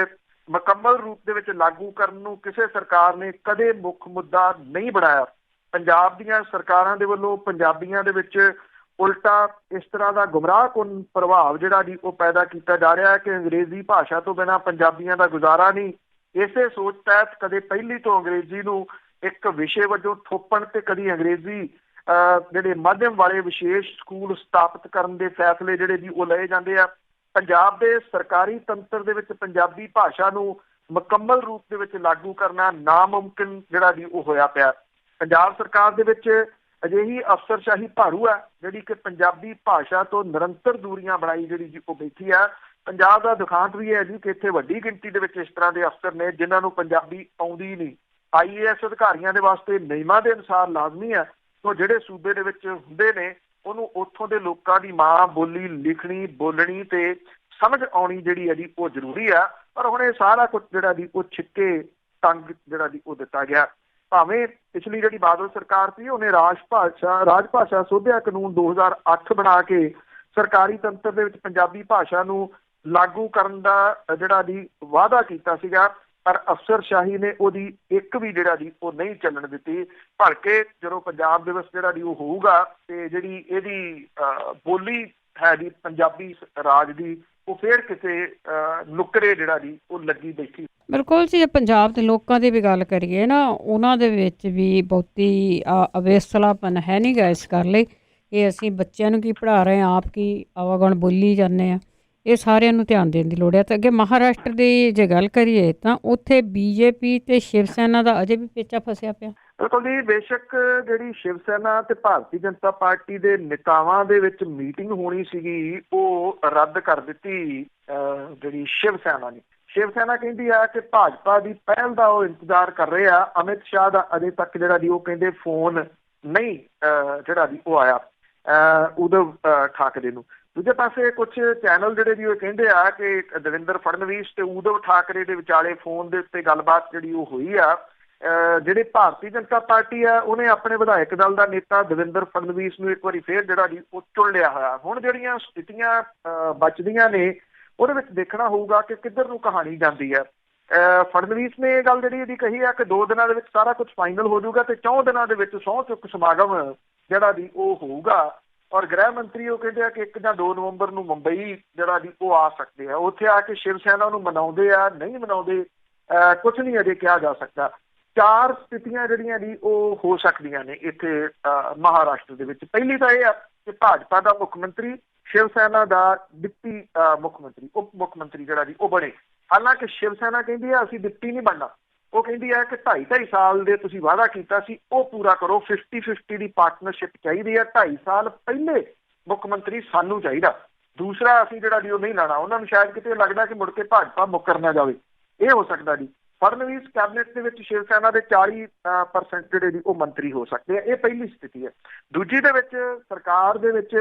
ਮੁਕੰਮਲ ਰੂਪ ਦੇ ਵਿੱਚ ਲਾਗੂ ਕਰਨ ਨੂੰ ਕਿਸੇ ਸਰਕਾਰ ਨੇ ਕਦੇ ਮੁੱਖ ਮੁੱਦਾ ਨਹੀਂ ਬਣਾਇਆ। ਪੰਜਾਬ ਦੀਆਂ ਸਰਕਾਰਾਂ ਦੇ ਵੱਲੋਂ ਪੰਜਾਬੀਆਂ ਦੇ ਵਿੱਚ ਉਲਟਾ ਇਸ ਤਰ੍ਹਾਂ ਦਾ ਗੁੰਮਰਾਹਕੁਨ ਪ੍ਰਭਾਵ ਜਿਹੜਾ ਜੀ ਉਹ ਪੈਦਾ ਕੀਤਾ ਜਾ ਰਿਹਾ ਹੈ ਕਿ ਅੰਗਰੇਜ਼ੀ ਭਾਸ਼ਾ ਤੋਂ ਬਿਨਾਂ ਪੰਜਾਬੀਆਂ ਦਾ ਗੁਜ਼ਾਰਾ ਨਹੀਂ। ਇਸੇ ਸੋਚ ਤਹਿਤ ਕਦੇ ਪਹਿਲੀ ਤੋਂ ਅੰਗਰੇਜ਼ੀ ਨੂੰ ਇੱਕ ਵਿਸ਼ੇ ਵਜੋਂ ਥੋਪਣ ਤੇ ਕਦੀ ਅੰਗਰੇਜ਼ੀ ਜਿਹੜੇ ਮਾਧਿਅਮ ਵਾਲੇ ਵਿਸ਼ੇਸ਼ ਸਕੂਲ ਸਥਾਪਿਤ ਕਰਨ ਦੇ ਫੈਸਲੇ ਜਿਹੜੇ ਜੀ ਉਹ ਲਏ ਜਾਂਦੇ ਆ। ਪੰਜਾਬ ਦੇ ਸਰਕਾਰੀ ਤੰਤਰ ਦੇ ਵਿੱਚ ਪੰਜਾਬੀ ਭਾਸ਼ਾ ਨੂੰ ਮੁਕੰਮਲ ਰੂਪ ਦੇ ਵਿੱਚ ਲਾਗੂ ਕਰਨਾ ਨਾਮੁਮਕਿਨ ਜਿਹੜਾ ਜੀ ਉਹ ਹੋਇਆ ਪਿਆ। ਪੰਜਾਬ ਸਰਕਾਰ ਦੇ ਵਿੱਚ ਅਜਿਹੀ ਅਫਸਰਸ਼ਾਹੀ ਭਾਰੂ ਹੈ ਜਿਹੜੀ ਕਿ ਪੰਜਾਬੀ ਭਾਸ਼ਾ ਤੋਂ ਨਿਰੰਤਰ ਦੂਰੀਆਂ ਬਣਾਈ ਜਿਹੜੀ ਜੀ ਉਹ ਬੈਠੀ ਆ। ਪੰਜਾਬ ਦਾ ਦੁਖਾਂਤ ਵੀ ਹੈ ਜੀ ਕਿ ਇੱਥੇ ਵੱਡੀ ਗਿਣਤੀ ਦੇ ਵਿੱਚ ਇਸ ਤਰ੍ਹਾਂ ਦੇ ਅਫਸਰ ਨੇ ਜਿਨ੍ਹਾਂ ਨੂੰ ਪੰਜਾਬੀ ਆਉਂਦੀ ਨਹੀਂ। IAS ਅਧਿਕਾਰੀਆਂ ਦੇ ਵਾਸਤੇ ਨਿਯਮਾਂ ਦੇ ਅਨੁਸਾਰ ਲਾਜ਼ਮੀ ਹੈ ਉਹ ਜਿਹੜੇ ਸੂਬੇ ਦੇ ਵਿੱਚ ਹੁੰਦੇ ਨੇ ਉਹਨੂੰ ਉੱਥੋਂ ਦੇ ਲੋਕਾਂ ਦੀ ਮਾਂ ਬੋਲੀ ਲਿਖਣੀ, ਬੋਲਣੀ ਤੇ ਸਮਝ ਆਉਣੀ ਜਿਹੜੀ ਹੈ ਜੀ ਉਹ ਜ਼ਰੂਰੀ ਆ। ਪਰ ਹੁਣ ਇਹ ਸਾਰਾ ਕੁਝ ਜਿਹੜਾ ਜੀ ਉਹ ਛਿੱਕੇ ਤੰਗ ਜਿਹੜਾ ਜੀ ਉਹ ਦਿੱਤਾ ਗਿਆ। ਭਾਵੇਂ ਪਿਛਲੀ ਜਿਹੜੀ ਬਾਦਲ ਸਰਕਾਰ ਸੀ ਉਹਨੇ ਰਾਜ ਭਾਸ਼ਾ ਸੋਧਿਆ ਕਾਨੂੰਨ 2008 ਬਣਾ ਕੇ ਸਰਕਾਰੀ ਤੰਤਰ ਦੇ ਵਿੱਚ ਪੰਜਾਬੀ ਭਾਸ਼ਾ ਨੂੰ ਲਾਗੂ ਕਰਨ ਦਾ ਜਿਹੜਾ ਜੀ ਵਾਅਦਾ ਕੀਤਾ ਸੀਗਾ, ਪਰ ਅਫਸਰਸ਼ਾਹੀ ਨੇ ਉਹਦੀ ਇੱਕ ਵੀ ਜਿਹੜਾ ਜੀ ਉਹ ਨਹੀਂ ਚੱਲਣ ਦਿੱਤੀ। ਭਲਕੇ ਜਦੋਂ ਪੰਜਾਬ ਦਿਵਸ ਜਿਹੜਾ ਜੀ ਉਹ ਹੋਊਗਾ ਤੇ ਜਿਹੜੀ ਇਹਦੀ ਬੋਲੀ ਹੈ ਜੀ ਪੰਜਾਬੀ ਰਾਜ ਦੀ ਉਹ ਫਿਰ ਕਿਸੇ ਨੁਕਰੇ ਜਿਹੜਾ ਜੀ ਉਹ ਲੱਗੀ ਬੈਠੀ। ਬਿਲਕੁਲ ਜੀ, ਜੇ ਪੰਜਾਬ ਦੇ ਲੋਕਾਂ ਦੀ ਵੀ ਗੱਲ ਕਰੀਏ ਨਾ, ਉਹਨਾਂ ਦੇ ਵਿੱਚ ਵੀ ਬਹੁਤੀ ਅਵੇਸਲਾਪਨ ਹੈ ਨਹੀਂ ਗਾ ਇਸ ਗੱਲ ਲਈ ਕਿ ਅਸੀਂ ਬੱਚਿਆਂ ਨੂੰ ਕੀ ਪੜ੍ਹਾ ਰਹੇ ਹਾਂ, ਆਪ ਕੀ ਆਵਾਗੁਣ ਬੋਲੀ ਜਾਂਦੇ ਹਾਂ। ਇਹ ਸਾਰਿਆਂ ਨੂੰ ਧਿਆਨ ਦੇਣ ਦੀ ਲੋੜ ਹੈ। ਅਤੇ ਅੱਗੇ ਮਹਾਰਾਸ਼ਟਰ ਦੀ ਜੇ ਗੱਲ ਕਰੀਏ ਤਾਂ ਉੱਥੇ ਬੀਜੇਪੀ ਅਤੇ ਸ਼ਿਵ ਸੈਨਾ ਦਾ ਅਜੇ ਵੀ ਪੇਚਾ ਫਸਿਆ ਪਿਆ। ਬਿਲਕੁਲ ਜੀ, ਬੇਸ਼ੱਕ ਜਿਹੜੀ ਸ਼ਿਵ ਸੈਨਾ ਤੇ ਭਾਰਤੀ ਜਨਤਾ ਪਾਰਟੀ ਦੇ ਨੇਤਾਵਾਂ ਦੇ ਵਿੱਚ ਮੀਟਿੰਗ ਹੋਣੀ ਸੀਗੀ ਉਹ ਰੱਦ ਕਰ ਦਿੱਤੀ ਜਿਹੜੀ ਸ਼ਿਵ ਸੈਨਾ ਨੇ। ਸ਼ਿਵ ਸੈਨਾ ਕਹਿੰਦੀ ਆ ਕਿ ਭਾਜਪਾ ਦੀ ਪਹਿਲ ਦਾ ਉਹ ਇੰਤਜ਼ਾਰ ਕਰ ਰਹੇ ਆ। ਅਮਿਤ ਸ਼ਾਹ ਦਾ ਅਜੇ ਤੱਕ ਜਿਹੜਾ ਜੀ ਉਹ ਕਹਿੰਦੇ ਫੋਨ ਨਹੀਂ ਜਿਹੜਾ ਜੀ ਉਹ ਆਇਆ ਉਧਵ ਠਾਕਰੇ ਨੂੰ। ਦੂਜੇ ਪਾਸੇ ਕੁਝ ਚੈਨਲ ਜਿਹੜੇ ਜੀ ਉਹ ਕਹਿੰਦੇ ਆ ਕਿ ਦੇਵੇਂਦਰ ਫੜਨਵੀਸ ਤੇ ਉਧਵ ਠਾਕਰੇ ਦੇ ਵਿਚਾਲੇ ਫੋਨ ਦੇ ਉੱਤੇ ਗੱਲਬਾਤ ਜਿਹੜੀ ਉਹ ਹੋਈ ਆ। ਜਿਹੜੇ ਭਾਰਤੀ ਜਨਤਾ ਪਾਰਟੀ ਆ ਉਹਨੇ ਆਪਣੇ ਵਿਧਾਇਕ ਦਲ ਦਾ ਨੇਤਾ ਦੇਵੇਂਦਰ ਫੜਨਵੀਸ ਨੂੰ ਇੱਕ ਵਾਰੀ ਫੇਰ ਜਿਹੜਾ ਜੀ ਉਹ ਚੁਣ ਲਿਆ ਹੋਇਆ। ਹੁਣ ਜਿਹੜੀਆਂ ਸਥਿਤੀਆਂ ਬਚਦੀਆਂ ਨੇ ਉਹਦੇ ਵਿੱਚ ਦੇਖਣਾ ਹੋਊਗਾ ਕਿ ਕਿੱਧਰ ਨੂੰ ਕਹਾਣੀ ਜਾਂਦੀ ਹੈ। ਫੜਨਵੀਸ ਨੇ ਇਹ ਗੱਲ ਜਿਹੜੀ ਇਹਦੀ ਕਹੀ ਆ ਕਿ 2 ਦਿਨਾਂ ਦੇ ਵਿੱਚ ਸਾਰਾ ਕੁਝ ਫਾਈਨਲ ਹੋ ਜਾਊਗਾ ਤੇ 4 ਦਿਨਾਂ ਦੇ ਵਿੱਚ ਸਹੁੰ ਚੁੱਕ ਸਮਾਗਮ ਜਿਹੜਾ ਜੀ ਉਹ ਹੋਊਗਾ। ਔਰ ਗ੍ਰਹਿ ਮੰਤਰੀ ਉਹ ਕਹਿੰਦੇ ਆ ਕਿ 1 ਜਾਂ 2 ਨਵੰਬਰ ਨੂੰ ਮੁੰਬਈ ਜਿਹੜਾ ਜੀ ਉਹ ਆ ਸਕਦੇ ਆ। ਉੱਥੇ ਆ ਕੇ ਸ਼ਿਵ ਸੈਨਾ ਨੂੰ ਮਨਾਉਂਦੇ ਆ ਨਹੀਂ ਮਨਾਉਂਦੇ ਕੁਝ ਨਹੀਂ ਅਜੇ ਕਿਹਾ ਜਾ ਸਕਦਾ। 4 ਸਥਿਤੀਆਂ ਜਿਹੜੀਆਂ ਜੀ ਉਹ ਹੋ ਸਕਦੀਆਂ ਨੇ ਇੱਥੇ ਮਹਾਰਾਸ਼ਟਰ ਦੇ ਵਿੱਚ। ਪਹਿਲੀ ਤਾਂ ਇਹ ਆ ਕਿ ਭਾਜਪਾ ਦਾ ਮੁੱਖ ਮੰਤਰੀ ਸ਼ਿਵ ਸੈਨਾ ਦਾ ਡਿਪਟੀ ਮੁੱਖ ਮੰਤਰੀ ਉਪ ਮੁੱਖ ਮੰਤਰੀ ਜਿਹੜਾ ਜੀ ਉਹ ਬਣੇ। ਹਾਲਾਂਕਿ ਸ਼ਿਵ ਸੈਨਾ ਕਹਿੰਦੀ ਆ ਅਸੀਂ ਡਿਪਟੀ ਨਹੀਂ ਬਣਨਾ। ਉਹ ਕਹਿੰਦੀ ਹੈ ਕਿ 2.5 ਸਾਲ ਦੇ ਤੁਸੀਂ ਵਾਅਦਾ ਕੀਤਾ ਸੀ ਉਹ ਪੂਰਾ ਕਰੋ। 50-50 ਦੀ ਪਾਰਟਨਰਸ਼ਿਪ ਚਾਹੀਦੀ ਹੈ। 2.5 ਸਾਲ ਪਹਿਲੇ ਮੁੱਖ ਮੰਤਰੀ ਸਾਨੂੰ ਚਾਹੀਦਾ, ਦੂਸਰਾ ਅਸੀਂ ਜਿਹੜਾ ਜੀ ਉਹ ਨਹੀਂ ਲੈਣਾ। ਉਹਨਾਂ ਨੂੰ ਸ਼ਾਇਦ ਕਿਤੇ ਲੱਗਦਾ ਕਿ ਮੁੜ ਕੇ ਭਾਜਪਾ ਮੁੱਕਰ ਨਾ ਜਾਵੇ, ਇਹ ਹੋ ਸਕਦਾ ਜੀ। ਫੜਨਵੀਸ ਕੈਬਨਿਟ ਦੇ ਵਿੱਚ ਸ਼ਿਵ ਸੈਨਾ ਦੇ 40% ਜਿਹੜੇ ਜੀ ਉਹ ਮੰਤਰੀ ਹੋ ਸਕਦੇ ਆ। ਇਹ ਪਹਿਲੀ ਸਥਿਤੀ ਹੈ। ਦੂਜੀ ਦੇ ਵਿੱਚ ਸਰਕਾਰ ਦੇ ਵਿੱਚ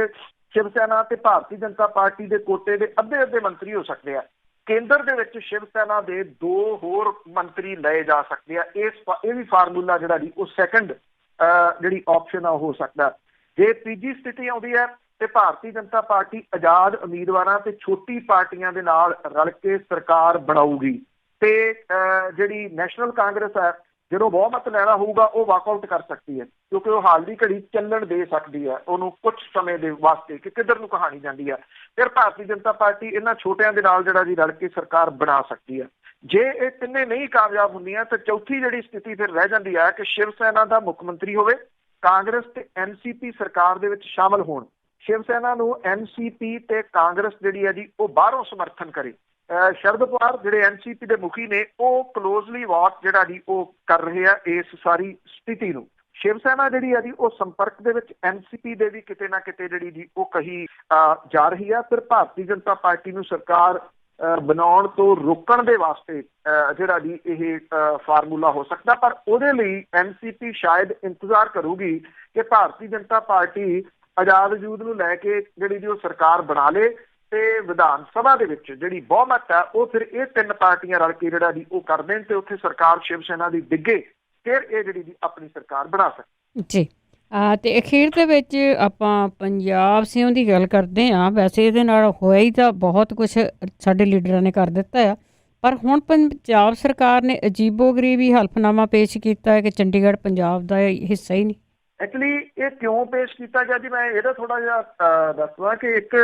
ਸ਼ਿਵ ਸੈਨਾ ਤੇ ਭਾਰਤੀ ਜਨਤਾ ਪਾਰਟੀ ਦੇ ਕੋਟੇ ਦੇ ਅੱਧੇ ਮੰਤਰੀ ਹੋ ਸਕਦੇ ਆ। ਕੇਂਦਰ ਦੇ ਵਿੱਚ ਸ਼ਿਵ ਸੈਨਾ ਦੇ 2 ਹੋਰ ਮੰਤਰੀ ਲਏ ਜਾ ਸਕਦੇ ਆ। ਇਹ ਵੀ ਫਾਰਮੂਲਾ ਜਿਹੜਾ ਜੀ ਉਹ ਸੈਕੰਡ ਜਿਹੜੀ ਆਪਸ਼ਨ ਆ ਉਹ ਹੋ ਸਕਦਾ। ਜੇ ਤੀਜੀ ਸਥਿਤੀ ਆਉਂਦੀ ਹੈ ਤੇ ਭਾਰਤੀ ਜਨਤਾ ਪਾਰਟੀ ਆਜ਼ਾਦ ਉਮੀਦਵਾਰਾਂ ਤੇ ਛੋਟੀ ਪਾਰਟੀਆਂ ਦੇ ਨਾਲ ਰਲ ਕੇ ਸਰਕਾਰ ਬਣਾਊਗੀ ਤੇ ਜਿਹੜੀ ਨੈਸ਼ਨਲ ਕਾਂਗਰਸ ਹੈ ਜਦੋਂ ਬਹੁਮਤ ਲੈਣਾ ਹੋਊਗਾ ਉਹ ਵਾਕਆਊਟ ਕਰ ਸਕਦੀ ਹੈ, ਕਿਉਂਕਿ ਉਹ ਹਾਲ ਦੀ ਘੜੀ ਚੱਲਣ ਦੇ ਸਕਦੀ ਹੈ ਉਹਨੂੰ ਕੁਝ ਸਮੇਂ ਦੇ ਵਾਸਤੇ ਕਿ ਕਿੱਧਰ ਨੂੰ ਕਹਾਣੀ ਜਾਂਦੀ ਹੈ। ਫਿਰ ਭਾਰਤੀ ਜਨਤਾ ਪਾਰਟੀ ਇਹਨਾਂ ਛੋਟਿਆਂ ਦੇ ਨਾਲ ਜਿਹੜਾ ਜੀ ਰਲ ਕੇ ਸਰਕਾਰ ਬਣਾ ਸਕਦੀ ਹੈ। ਜੇ ਇਹ ਤਿੰਨੇ ਨਹੀਂ ਕਾਮਯਾਬ ਹੁੰਦੀਆਂ ਤਾਂ ਚੌਥੀ ਜਿਹੜੀ ਸਥਿਤੀ ਫਿਰ ਰਹਿ ਜਾਂਦੀ ਹੈ ਕਿ ਸ਼ਿਵ ਸੈਨਾ ਦਾ ਮੁੱਖ ਮੰਤਰੀ ਹੋਵੇ, ਕਾਂਗਰਸ ਤੇ ਐਨਸੀਪੀ ਸਰਕਾਰ ਦੇ ਵਿੱਚ ਸ਼ਾਮਲ ਹੋਣ। ਸ਼ਿਵ ਸੈਨਾ ਨੂੰ ਐਨਸੀਪੀ ਤੇ ਕਾਂਗਰਸ ਜਿਹੜੀ ਹੈ ਜੀ ਉਹ ਬਾਹਰੋਂ ਸਮਰਥਨ ਕਰੇ। ਸ਼ਰਦ ਪਵਾਰ ਜਿਹੜੇ ਐਨਸੀਪੀ ਦੇ ਮੁਖੀ ਨੇ ਉਹ ਕਲੋਜ਼ਲੀ ਵਾਚ ਜਿਹੜਾ ਜੀ ਉਹ ਕਰ ਰਹੇ ਆ ਇਸ ਸਾਰੀ ਸਥਿਤੀ ਨੂੰ। ਸ਼ਿਵ ਸੈਨਾ ਜਿਹੜੀ ਆ ਜੀ ਉਹ ਸੰਪਰਕ ਦੇ ਵਿੱਚ ਐਨਸੀਪੀ ਦੇ ਵੀ ਕਿਤੇ ਨਾ ਕਿਤੇ ਜਿਹੜੀ ਜੀ ਉਹ ਕਹੀ ਜਾ ਰਹੀ ਆ। ਫਿਰ ਭਾਰਤੀ ਜਨਤਾ ਪਾਰਟੀ ਨੂੰ ਸਰਕਾਰ ਬਣਾਉਣ ਤੋਂ ਰੋਕਣ ਦੇ ਵਾਸਤੇ ਜਿਹੜਾ ਜੀ ਇਹ ਫਾਰਮੂਲਾ ਹੋ ਸਕਦਾ। ਪਰ ਉਹਦੇ ਲਈ ਐਨਸੀਪੀ ਸ਼ਾਇਦ ਇੰਤਜ਼ਾਰ ਕਰੂਗੀ ਕਿ ਭਾਰਤੀ ਜਨਤਾ ਪਾਰਟੀ ਆਜ਼ਾਦ ਵਜੂਦ ਨੂੰ ਲੈ ਕੇ ਜਿਹੜੀ ਜੀ ਉਹ ਸਰਕਾਰ ਬਣਾ ਲੇ ਤੇ ਵਿਧਾਨ ਸਭਾ ਦੇ ਵਿੱਚ ਜਿਹੜੀ ਬਹੁਮਤ ਹੈ ਉਹ ਫਿਰ ਇਹ 3 ਪਾਰਟੀਆਂ ਰਲ ਕੇ ਜਿਹੜਾ ਜੀ ਉਹ ਕਰ ਦੇਣ ਤੇ ਉੱਥੇ ਸਰਕਾਰ ਸ਼ਿਵ ਸੈਨਾ ਦੀ ਡਿੱਗੇ, ਫਿਰ ਇਹ ਜਿਹੜੀ ਜੀ ਆਪਣੀ ਸਰਕਾਰ ਬਣਾ ਸਕਦੀ ਜੀ। ਤੇ ਅਖੀਰ ਦੇ ਵਿੱਚ ਆਪਾਂ ਪੰਜਾਬ ਸਿਉਂ ਦੀ ਗੱਲ ਕਰਦੇ ਹਾਂ। ਵੈਸੇ ਇਹਦੇ ਨਾਲ ਹੋਇਆ ਹੀ ਤਾਂ ਬਹੁਤ ਕੁਝ ਸਾਡੇ ਲੀਡਰਾਂ ਨੇ ਕਰ ਦਿੱਤਾ ਆ, ਪਰ ਹੁਣ ਪੰਜਾਬ ਸਰਕਾਰ ਨੇ ਅਜੀਬੋ-ਗਰੀਬੀ ਹਲਫਨਾਮਾ ਪੇਸ਼ ਕੀਤਾ ਹੈ ਕਿ ਚੰਡੀਗੜ੍ਹ ਪੰਜਾਬ ਦਾ ਹਿੱਸਾ ਹੀ ਨਹੀਂ। ਐਕਚੁਅਲੀ ਇਹ ਕਿਉਂ ਪੇਸ਼ ਕੀਤਾ ਗਿਆ ਜੀ, ਮੈਂ ਇਹਦਾ ਥੋੜਾ ਜਿਹਾ ਦੱਸਦਾ ਕਿ ਇੱਕ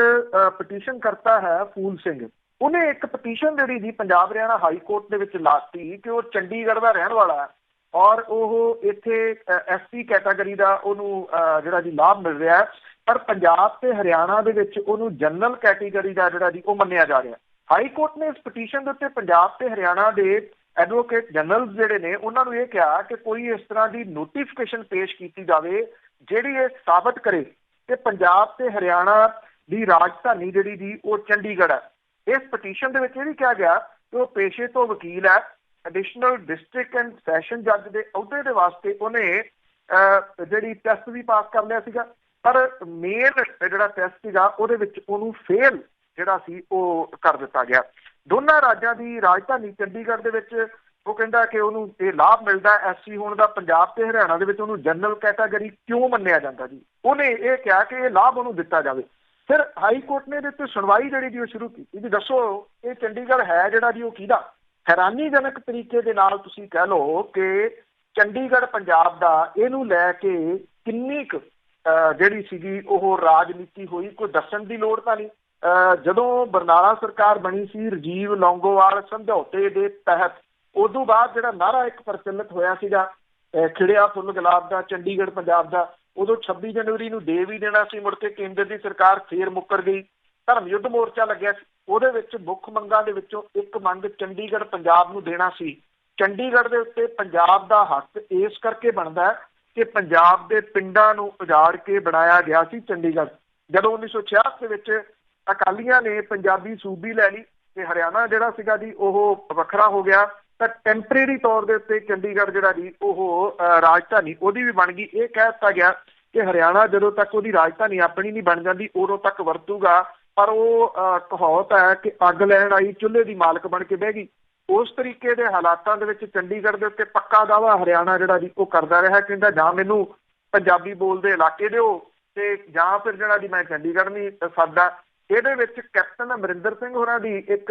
ਪਟੀਸ਼ਨ ਕਰਤਾ ਹੈ ਫੂਲ ਸਿੰਘ। ਉਹਨੇ ਇੱਕ ਪਟੀਸ਼ਨ ਜਿਹੜੀ ਜੀ ਪੰਜਾਬ ਹਰਿਆਣਾ ਹਾਈ ਕੋਰਟ ਦੇ ਵਿੱਚ ਲਾਤੀ ਕਿ ਉਹ ਚੰਡੀਗੜ੍ਹ ਦਾ ਰਹਿਣ ਵਾਲਾ ਹੈ ਔਰ ਉਹ ਇੱਥੇ ਐਸਸੀ ਕੈਟਾਗਰੀ ਦਾ ਉਹਨੂੰ ਜਿਹੜਾ ਜੀ ਲਾਭ ਮਿਲ ਰਿਹਾ ਹੈ, ਪਰ ਪੰਜਾਬ ਤੇ ਹਰਿਆਣਾ ਦੇ ਵਿੱਚ ਉਹਨੂੰ ਜਨਰਲ ਕੈਟਾਗਰੀ ਦਾ ਜਿਹੜਾ ਜੀ ਉਹ ਮੰਨਿਆ ਜਾ ਰਿਹਾ। ਹਾਈ ਕੋਰਟ ਨੇ ਇਸ ਪਟੀਸ਼ਨ ਦੇ ਉੱਤੇ ਪੰਜਾਬ ਤੇ ਹਰਿਆਣਾ ਦੇ ਐਡਵੋਕੇਟ ਜਨਰਲ ਜਿਹੜੇ ਨੇ ਉਹਨਾਂ ਨੂੰ ਇਹ ਕਿਹਾ ਕਿ ਕੋਈ ਇਸ ਤਰ੍ਹਾਂ ਦੀ ਨੋਟੀਫਿਕੇਸ਼ਨ ਪੇਸ਼ ਕੀਤੀ ਜਾਵੇ ਜਿਹੜੀ ਇਹ ਸਾਬਤ ਕਰੇ ਕਿ ਪੰਜਾਬ ਤੇ ਹਰਿਆਣਾ ਦੀ ਰਾਜਧਾਨੀ ਜਿਹੜੀ ਜੀ ਉਹ ਚੰਡੀਗੜ੍ਹ ਹੈ। ਇਸ ਪਟੀਸ਼ਨ ਦੇ ਵਿੱਚ ਇਹ ਵੀ ਕਿਹਾ ਗਿਆ ਕਿ ਉਹ ਪੇਸ਼ੇ ਤੋਂ ਵਕੀਲ ਹੈ, ਐਡੀਸ਼ਨਲ ਡਿਸਟ੍ਰਿਕਟ ਐਂਡ ਸੈਸ਼ਨ ਜੱਜ ਦੇ ਅਹੁਦੇ ਦੇ ਵਾਸਤੇ ਉਹਨੇ ਜਿਹੜੀ ਟੈਸਟ ਵੀ ਪਾਸ ਕਰ ਲਿਆ ਸੀਗਾ, ਪਰ ਮੇਨ ਜਿਹੜਾ ਟੈਸਟ ਸੀਗਾ ਉਹਦੇ ਵਿੱਚ ਉਹਨੂੰ ਫੇਲ ਜਿਹੜਾ ਸੀ ਉਹ ਕਰ ਦਿੱਤਾ ਗਿਆ। ਦੋਨਾਂ ਰਾਜਾਂ ਦੀ ਰਾਜਧਾਨੀ ਚੰਡੀਗੜ੍ਹ ਦੇ ਵਿੱਚ ਉਹ ਕਹਿੰਦਾ ਕਿ ਉਹਨੂੰ ਇਹ ਲਾਭ ਮਿਲਦਾ ਐਸਸੀ ਹੋਣ ਦਾ, ਪੰਜਾਬ ਤੇ ਹਰਿਆਣਾ ਦੇ ਵਿੱਚ ਉਹਨੂੰ ਜਨਰਲ ਕੈਟਾਗਰੀ ਕਿਉਂ ਮੰਨਿਆ ਜਾਂਦਾ ਜੀ। ਉਹਨੇ ਇਹ ਕਿਹਾ ਕਿ ਇਹ ਲਾਭ ਉਹਨੂੰ ਦਿੱਤਾ ਜਾਵੇ। ਫਿਰ ਹਾਈ ਕੋਰਟ ਨੇ ਇਹਦੇ ਉੱਤੇ ਸੁਣਵਾਈ ਜਿਹੜੀ ਜੀ ਉਹ ਸ਼ੁਰੂ ਕੀਤੀ ਵੀ ਦੱਸੋ ਇਹ ਚੰਡੀਗੜ੍ਹ ਹੈ ਜਿਹੜਾ ਜੀ ਉਹ ਕਿਹਦਾ। ਹੈਰਾਨੀਜਨਕ ਤਰੀਕੇ ਦੇ ਨਾਲ ਤੁਸੀਂ ਕਹਿ ਲਓ ਕਿ ਚੰਡੀਗੜ੍ਹ ਪੰਜਾਬ ਦਾ ਇਹਨੂੰ ਲੈ ਕੇ ਕਿੰਨੀ ਕੁ ਜਿਹੜੀ ਸੀਗੀ ਉਹ ਰਾਜਨੀਤੀ ਹੋਈ, ਕੋਈ ਦੱਸਣ ਦੀ ਲੋੜ ਤਾਂ ਨਹੀਂ। ਜਦੋਂ ਬਰਨਾਲਾ ਸਰਕਾਰ ਬਣੀ ਸੀ ਰਾਜੀਵ ਲੌਂਗੋਵਾਲ ਸਮਝੌਤੇ ਦੇ ਤਹਿਤ, ਉਦੋਂ ਬਾਅਦ ਜਿਹੜਾ ਨਾਅਰਾ ਇੱਕ ਪ੍ਰਚਲਿਤ ਹੋਇਆ ਸੀਗਾ ਖਿੜਿਆ ਫੁੱਲ ਗੁਲਾਬ ਦਾ, ਚੰਡੀਗੜ੍ਹ ਪੰਜਾਬ ਦਾ, ਉਦੋਂ 26 ਜਨਵਰੀ ਨੂੰ ਦੇ ਵੀ ਦੇਣਾ ਸੀ, ਮੁੜ ਕੇ ਕੇਂਦਰ ਦੀ ਸਰਕਾਰ ਫੇਰ ਮੁੱਕਰ ਗਈ। ਧਰਮ ਯੁੱਧ ਮੋਰਚਾ ਲੱਗਿਆ ਸੀ, ਉਹਦੇ ਵਿੱਚ ਮੁੱਖ ਮੰਗਾਂ ਦੇ ਵਿੱਚੋਂ ਇੱਕ ਮੰਗ ਚੰਡੀਗੜ੍ਹ ਪੰਜਾਬ ਨੂੰ ਦੇਣਾ ਸੀ। ਚੰਡੀਗੜ੍ਹ ਦੇ ਉੱਤੇ ਪੰਜਾਬ ਦਾ ਹੱਕ ਇਸ ਕਰਕੇ ਬਣਦਾ ਹੈ ਕਿ ਪੰਜਾਬ ਦੇ ਪਿੰਡਾਂ ਨੂੰ ਉਜਾੜ ਕੇ ਬਣਾਇਆ ਗਿਆ ਸੀ ਚੰਡੀਗੜ੍ਹ। ਜਦੋਂ 1966 ਦੇ ਵਿੱਚ ਅਕਾਲੀਆਂ ਨੇ ਪੰਜਾਬੀ ਸੂਬੀ ਲੈ ਲਈ ਤੇ ਹਰਿਆਣਾ ਜਿਹੜਾ ਸੀਗਾ ਜੀ ਉਹ ਵੱਖਰਾ ਹੋ ਗਿਆ, ਤਾਂ ਟੈਂਪਰੇਰੀ ਤੌਰ ਦੇ ਉੱਤੇ ਚੰਡੀਗੜ੍ਹ ਜਿਹੜਾ ਜੀ ਉਹ ਰਾਜਧਾਨੀ ਉਹਦੀ ਵੀ ਬਣ ਗਈ। ਇਹ ਕਹਿ ਦਿੱਤਾ ਗਿਆ ਕਿ ਹਰਿਆਣਾ ਜਦੋਂ ਤੱਕ ਉਹਦੀ ਰਾਜਧਾਨੀ ਆਪਣੀ ਨਹੀਂ ਬਣ ਜਾਂਦੀ ਉਦੋਂ ਤੱਕ ਵਰਤੂਗਾ, ਪਰ ਉਹ ਕਹਾਵਤ ਹੈ ਕਿ ਅੱਗ ਲੈਣ ਆਈ ਚੁੱਲ੍ਹੇ ਦੀ ਮਾਲਕ ਬਣ ਕੇ ਬਹਿ ਗਈ। ਉਸ ਤਰੀਕੇ ਦੇ ਹਾਲਾਤਾਂ ਦੇ ਵਿੱਚ ਚੰਡੀਗੜ੍ਹ ਦੇ ਉੱਤੇ ਪੱਕਾ ਦਾਅਵਾ ਹਰਿਆਣਾ ਜਿਹੜਾ ਜੀ ਉਹ ਕਰਦਾ ਰਿਹਾ, ਕਹਿੰਦਾ ਜਾਂ ਮੈਨੂੰ ਪੰਜਾਬੀ ਬੋਲਦੇ ਇਲਾਕੇ ਦਿਓ ਤੇ ਜਾਂ ਫਿਰ ਜਿਹੜਾ ਜੀ ਮੈਂ ਚੰਡੀਗੜ੍ਹ ਨਹੀਂ ਸਕਦਾ। ਇਹਦੇ ਵਿੱਚ ਕੈਪਟਨ ਅਮਰਿੰਦਰ ਸਿੰਘ ਹੋਰਾਂ ਦੀ ਇੱਕ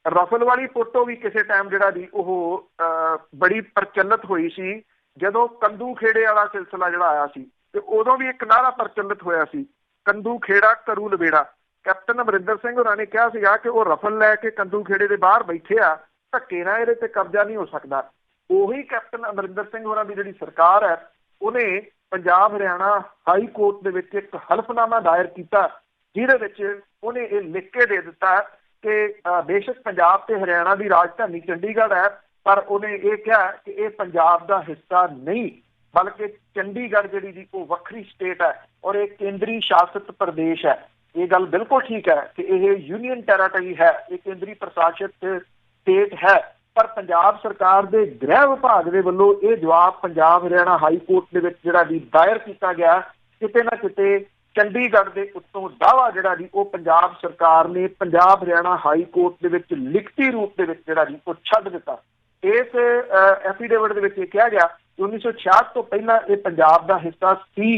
ਰਫਲ ਵਾਲੀ ਫੋਟੋ ਵੀ ਕਿਸੇ ਟਾਈਮ ਜਿਹੜਾ ਜੀ ਉਹ ਬੜੀ ਪ੍ਰਚਲਿਤ ਹੋਈ ਸੀ, ਜਦੋਂ ਕੰਦੂ ਖੇੜੇ ਵਾਲਾ ਸਿਲਸਿਲਾ ਜਿਹੜਾ ਆਇਆ ਸੀ ਤੇ ਉਦੋਂ ਵੀ ਇੱਕ ਨਾਅਰਾ ਪ੍ਰਚਲਿਤ ਹੋਇਆ ਸੀ, ਕੰਦੂ ਖੇੜਾ ਕਰੂ ਲਬੇੜਾ। ਕੈਪਟਨ ਅਮਰਿੰਦਰ ਸਿੰਘ ਹੋਰਾਂ ਨੇ ਕਿਹਾ ਸੀਗਾ ਕਿ ਉਹ ਰਫਲ ਲੈ ਕੇ ਕੰਦੂ ਖੇੜੇ ਦੇ ਬਾਹਰ ਬੈਠੇ ਆ, ਧੱਕੇ ਨਾਲ ਇਹਦੇ ਤੇ ਕਬਜ਼ਾ ਨਹੀਂ ਹੋ ਸਕਦਾ। ਉਹੀ ਕੈਪਟਨ ਅਮਰਿੰਦਰ ਸਿੰਘ ਹੋਰਾਂ ਦੀ ਜਿਹੜੀ ਸਰਕਾਰ ਹੈ ਉਹਨੇ ਪੰਜਾਬ ਹਰਿਆਣਾ ਹਾਈ ਕੋਰਟ ਦੇ ਵਿੱਚ ਇੱਕ ਹਲਫਨਾਮਾ ਦਾਇਰ ਕੀਤਾ, ਜਿਹਦੇ ਵਿੱਚ ਉਹਨੇ ਇਹ ਲਿਖ ਕੇ ਦੇ ਦਿੱਤਾ ਕਿ ਬੇਸ਼ੱਕ ਪੰਜਾਬ ਤੇ ਹਰਿਆਣਾ ਦੀ ਰਾਜਧਾਨੀ ਚੰਡੀਗੜ੍ਹ ਹੈ, ਪਰ ਉਹਨੇ ਇਹ ਕਿਹਾ ਕਿ ਇਹ ਪੰਜਾਬ ਦਾ ਹਿੱਸਾ ਨਹੀਂ, ਬਲਕਿ ਚੰਡੀਗੜ੍ਹ ਜਿਹੜੀ ਜੀ ਉਹ ਵੱਖਰੀ ਸਟੇਟ ਹੈ ਔਰ ਇਹ ਕੇਂਦਰੀ ਸ਼ਾਸਿਤ ਪ੍ਰਦੇਸ਼ ਹੈ। ਇਹ ਗੱਲ ਬਿਲਕੁਲ ਠੀਕ ਹੈ ਕਿ ਇਹ ਯੂਨੀਅਨ ਟੈਰਾਟਰੀ ਹੈ, ਇਹ ਕੇਂਦਰੀ ਪ੍ਰਸ਼ਾਸਿਤ ਸਟੇਟ ਹੈ, ਪਰ ਪੰਜਾਬ ਸਰਕਾਰ ਦੇ ਗ੍ਰਹਿ ਵਿਭਾਗ ਦੇ ਵੱਲੋਂ ਇਹ ਜਵਾਬ ਪੰਜਾਬ ਹਰਿਆਣਾ ਹਾਈ ਕੋਰਟ ਦੇ ਵਿੱਚ ਜਿਹੜਾ ਜੀ ਦਾਇਰ ਕੀਤਾ ਗਿਆ, ਕਿਤੇ ਨਾ ਕਿਤੇ ਚੰਡੀਗੜ੍ਹ ਦੇ ਉੱਤੋਂ ਦਾਅਵਾ ਜਿਹੜਾ ਜੀ ਉਹ ਪੰਜਾਬ ਸਰਕਾਰ ਨੇ ਪੰਜਾਬ ਹਰਿਆਣਾ ਹਾਈ ਕੋਰਟ ਦੇ ਵਿੱਚ ਲਿਖਤੀ ਰੂਪ ਦੇ ਵਿੱਚ ਜਿਹੜਾ ਜੀ ਉਹ ਛੱਡ ਦਿੱਤਾ। ਇਸ ਐਫੀਡੇਵਿਟ ਦੇ ਵਿੱਚ ਇਹ ਕਿਹਾ ਗਿਆ ਕਿ 1966 ਤੋਂ ਪਹਿਲਾਂ ਇਹ ਪੰਜਾਬ ਦਾ ਹਿੱਸਾ ਸੀ,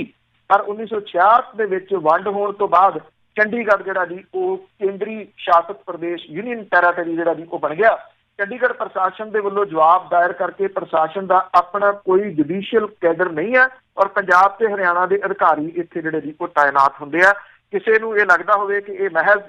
ਪਰ 1966 ਦੇ ਵਿੱਚ ਵੰਡ ਹੋਣ ਤੋਂ ਬਾਅਦ ਚੰਡੀਗੜ੍ਹ ਜਿਹੜਾ ਜੀ ਉਹ ਕੇਂਦਰੀ ਸ਼ਾਸਿਤ ਪ੍ਰਦੇਸ਼ ਯੂਨੀਅਨ ਟੈਰਾਟਰੀ ਜਿਹੜਾ ਜੀ ਉਹ ਬਣ ਗਿਆ। ਚੰਡੀਗੜ੍ਹ ਪ੍ਰਸ਼ਾਸਨ ਦੇ ਵੱਲੋਂ ਜਵਾਬ ਦਾਇਰ ਕਰਕੇ ਪ੍ਰਸ਼ਾਸਨ ਦਾ ਆਪਣਾ ਕੋਈ ਜੁਡੀਸ਼ੀਅਲ ਕੈਡਰ ਨਹੀਂ ਹੈ ਔਰ ਪੰਜਾਬ ਤੇ ਹਰਿਆਣਾ ਦੇ ਅਧਿਕਾਰੀ ਇੱਥੇ ਜਿਹੜੇ ਜੀ ਉਹ ਤਾਇਨਾਤ ਹੁੰਦੇ ਆ। ਕਿਸੇ ਨੂੰ ਇਹ ਲੱਗਦਾ ਹੋਵੇ ਕਿ ਇਹ ਮਹਿਜ਼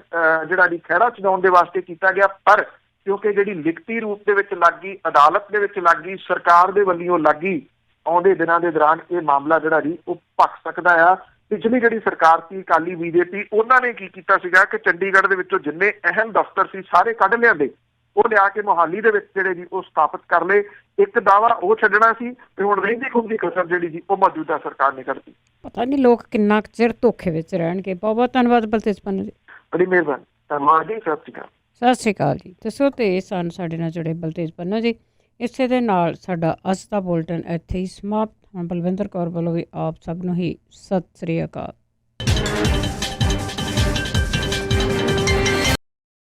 ਜਿਹੜਾ ਜੀ ਖਹਿੜਾ ਛਡਾਉਣ ਦੇ ਵਾਸਤੇ ਕੀਤਾ ਗਿਆ, ਪਰ ਕਿਉਂਕਿ ਜਿਹੜੀ ਲਿਖਤੀ ਰੂਪ ਦੇ ਵਿੱਚ ਲੱਗ ਗਈ, ਅਦਾਲਤ ਦੇ ਵਿੱਚ ਲੱਗ ਗਈ, ਸਰਕਾਰ ਦੇ ਵੱਲੋਂ ਲੱਗ ਗਈ, ਆਉਂਦੇ ਦਿਨਾਂ ਦੇ ਦੌਰਾਨ ਇਹ ਮਾਮਲਾ ਜਿਹੜਾ ਜੀ ਉਹ ਭਖ ਸਕਦਾ ਆ। ਪਿਛਲੀ ਜਿਹੜੀ ਸਰਕਾਰ ਸੀ ਅਕਾਲੀ ਬੀਜੇਪੀ, ਉਹਨਾਂ ਨੇ ਕੀ ਕੀਤਾ ਸੀਗਾ ਕਿ ਚੰਡੀਗੜ੍ਹ ਦੇ ਵਿੱਚੋਂ ਜਿੰਨੇ ਅਹਿਮ ਦਫ਼ਤਰ ਸੀ ਸਾਰੇ ਕੱਢ ਲਿਆਂਦੇ, ਉਹ ਲਿਆ ਕੇ ਮੋਹਾਲੀ ਦੇ ਵਿੱਚ ਜਿਹੜੇ ਜੀ ਉਹ ਸਥਾਪਿਤ ਕਰ ਲਏ। ਇੱਕ ਦਾਅਵਾ ਉਹ ਛੱਡਣਾ ਸੀ ਤੇ ਹੁਣ ਰਹਿੰਦੀ ਖੁੰਦੀ ਕਸਰ ਜਿਹੜੀ ਜੀ ਉਹ ਮੌਜੂਦਾ ਸਰਕਾਰ ਨੇ ਕਰਤੀ। ਪਤਾ ਨਹੀਂ ਲੋਕ ਕਿੰਨਾ ਚਿਰ ਧੋਖੇ ਵਿੱਚ ਰਹਿਣਗੇ। ਬਹੁਤ ਬਹੁਤ ਧੰਨਵਾਦ ਬਲਤੇਜ ਪੰਨੂ ਜੀ, ਬੜੀ ਮਿਹਰਬਾਨੀ, ਧੰਨਵਾਦ ਜੀ, ਸਤਿ ਸ਼੍ਰੀ ਅਕਾਲ। ਸਤਿ ਸ਼੍ਰੀ ਅਕਾਲ ਜੀ। ਦੱਸੋ ਤੇ ਸਨ ਸਾਡੇ ਨਾਲ ਜੁੜੇ ਬਲਤੇਜ ਪੰਨੂ ਜੀ। ਇਸੇ ਦੇ ਨਾਲ ਸਾਡਾ ਅੱਜ ਦਾ ਬੁਲਟਨ ਇੱਥੇ ਹੀ ਸਮਾਪਤ। ਹੁਣ ਬਲਵਿੰਦਰ ਕੌਰ ਵੱਲੋਂ ਵੀ ਆਪ ਸਭ ਨੂੰ ਹੀ ਸਤਿ ਸ਼੍ਰੀ ਅਕਾਲ।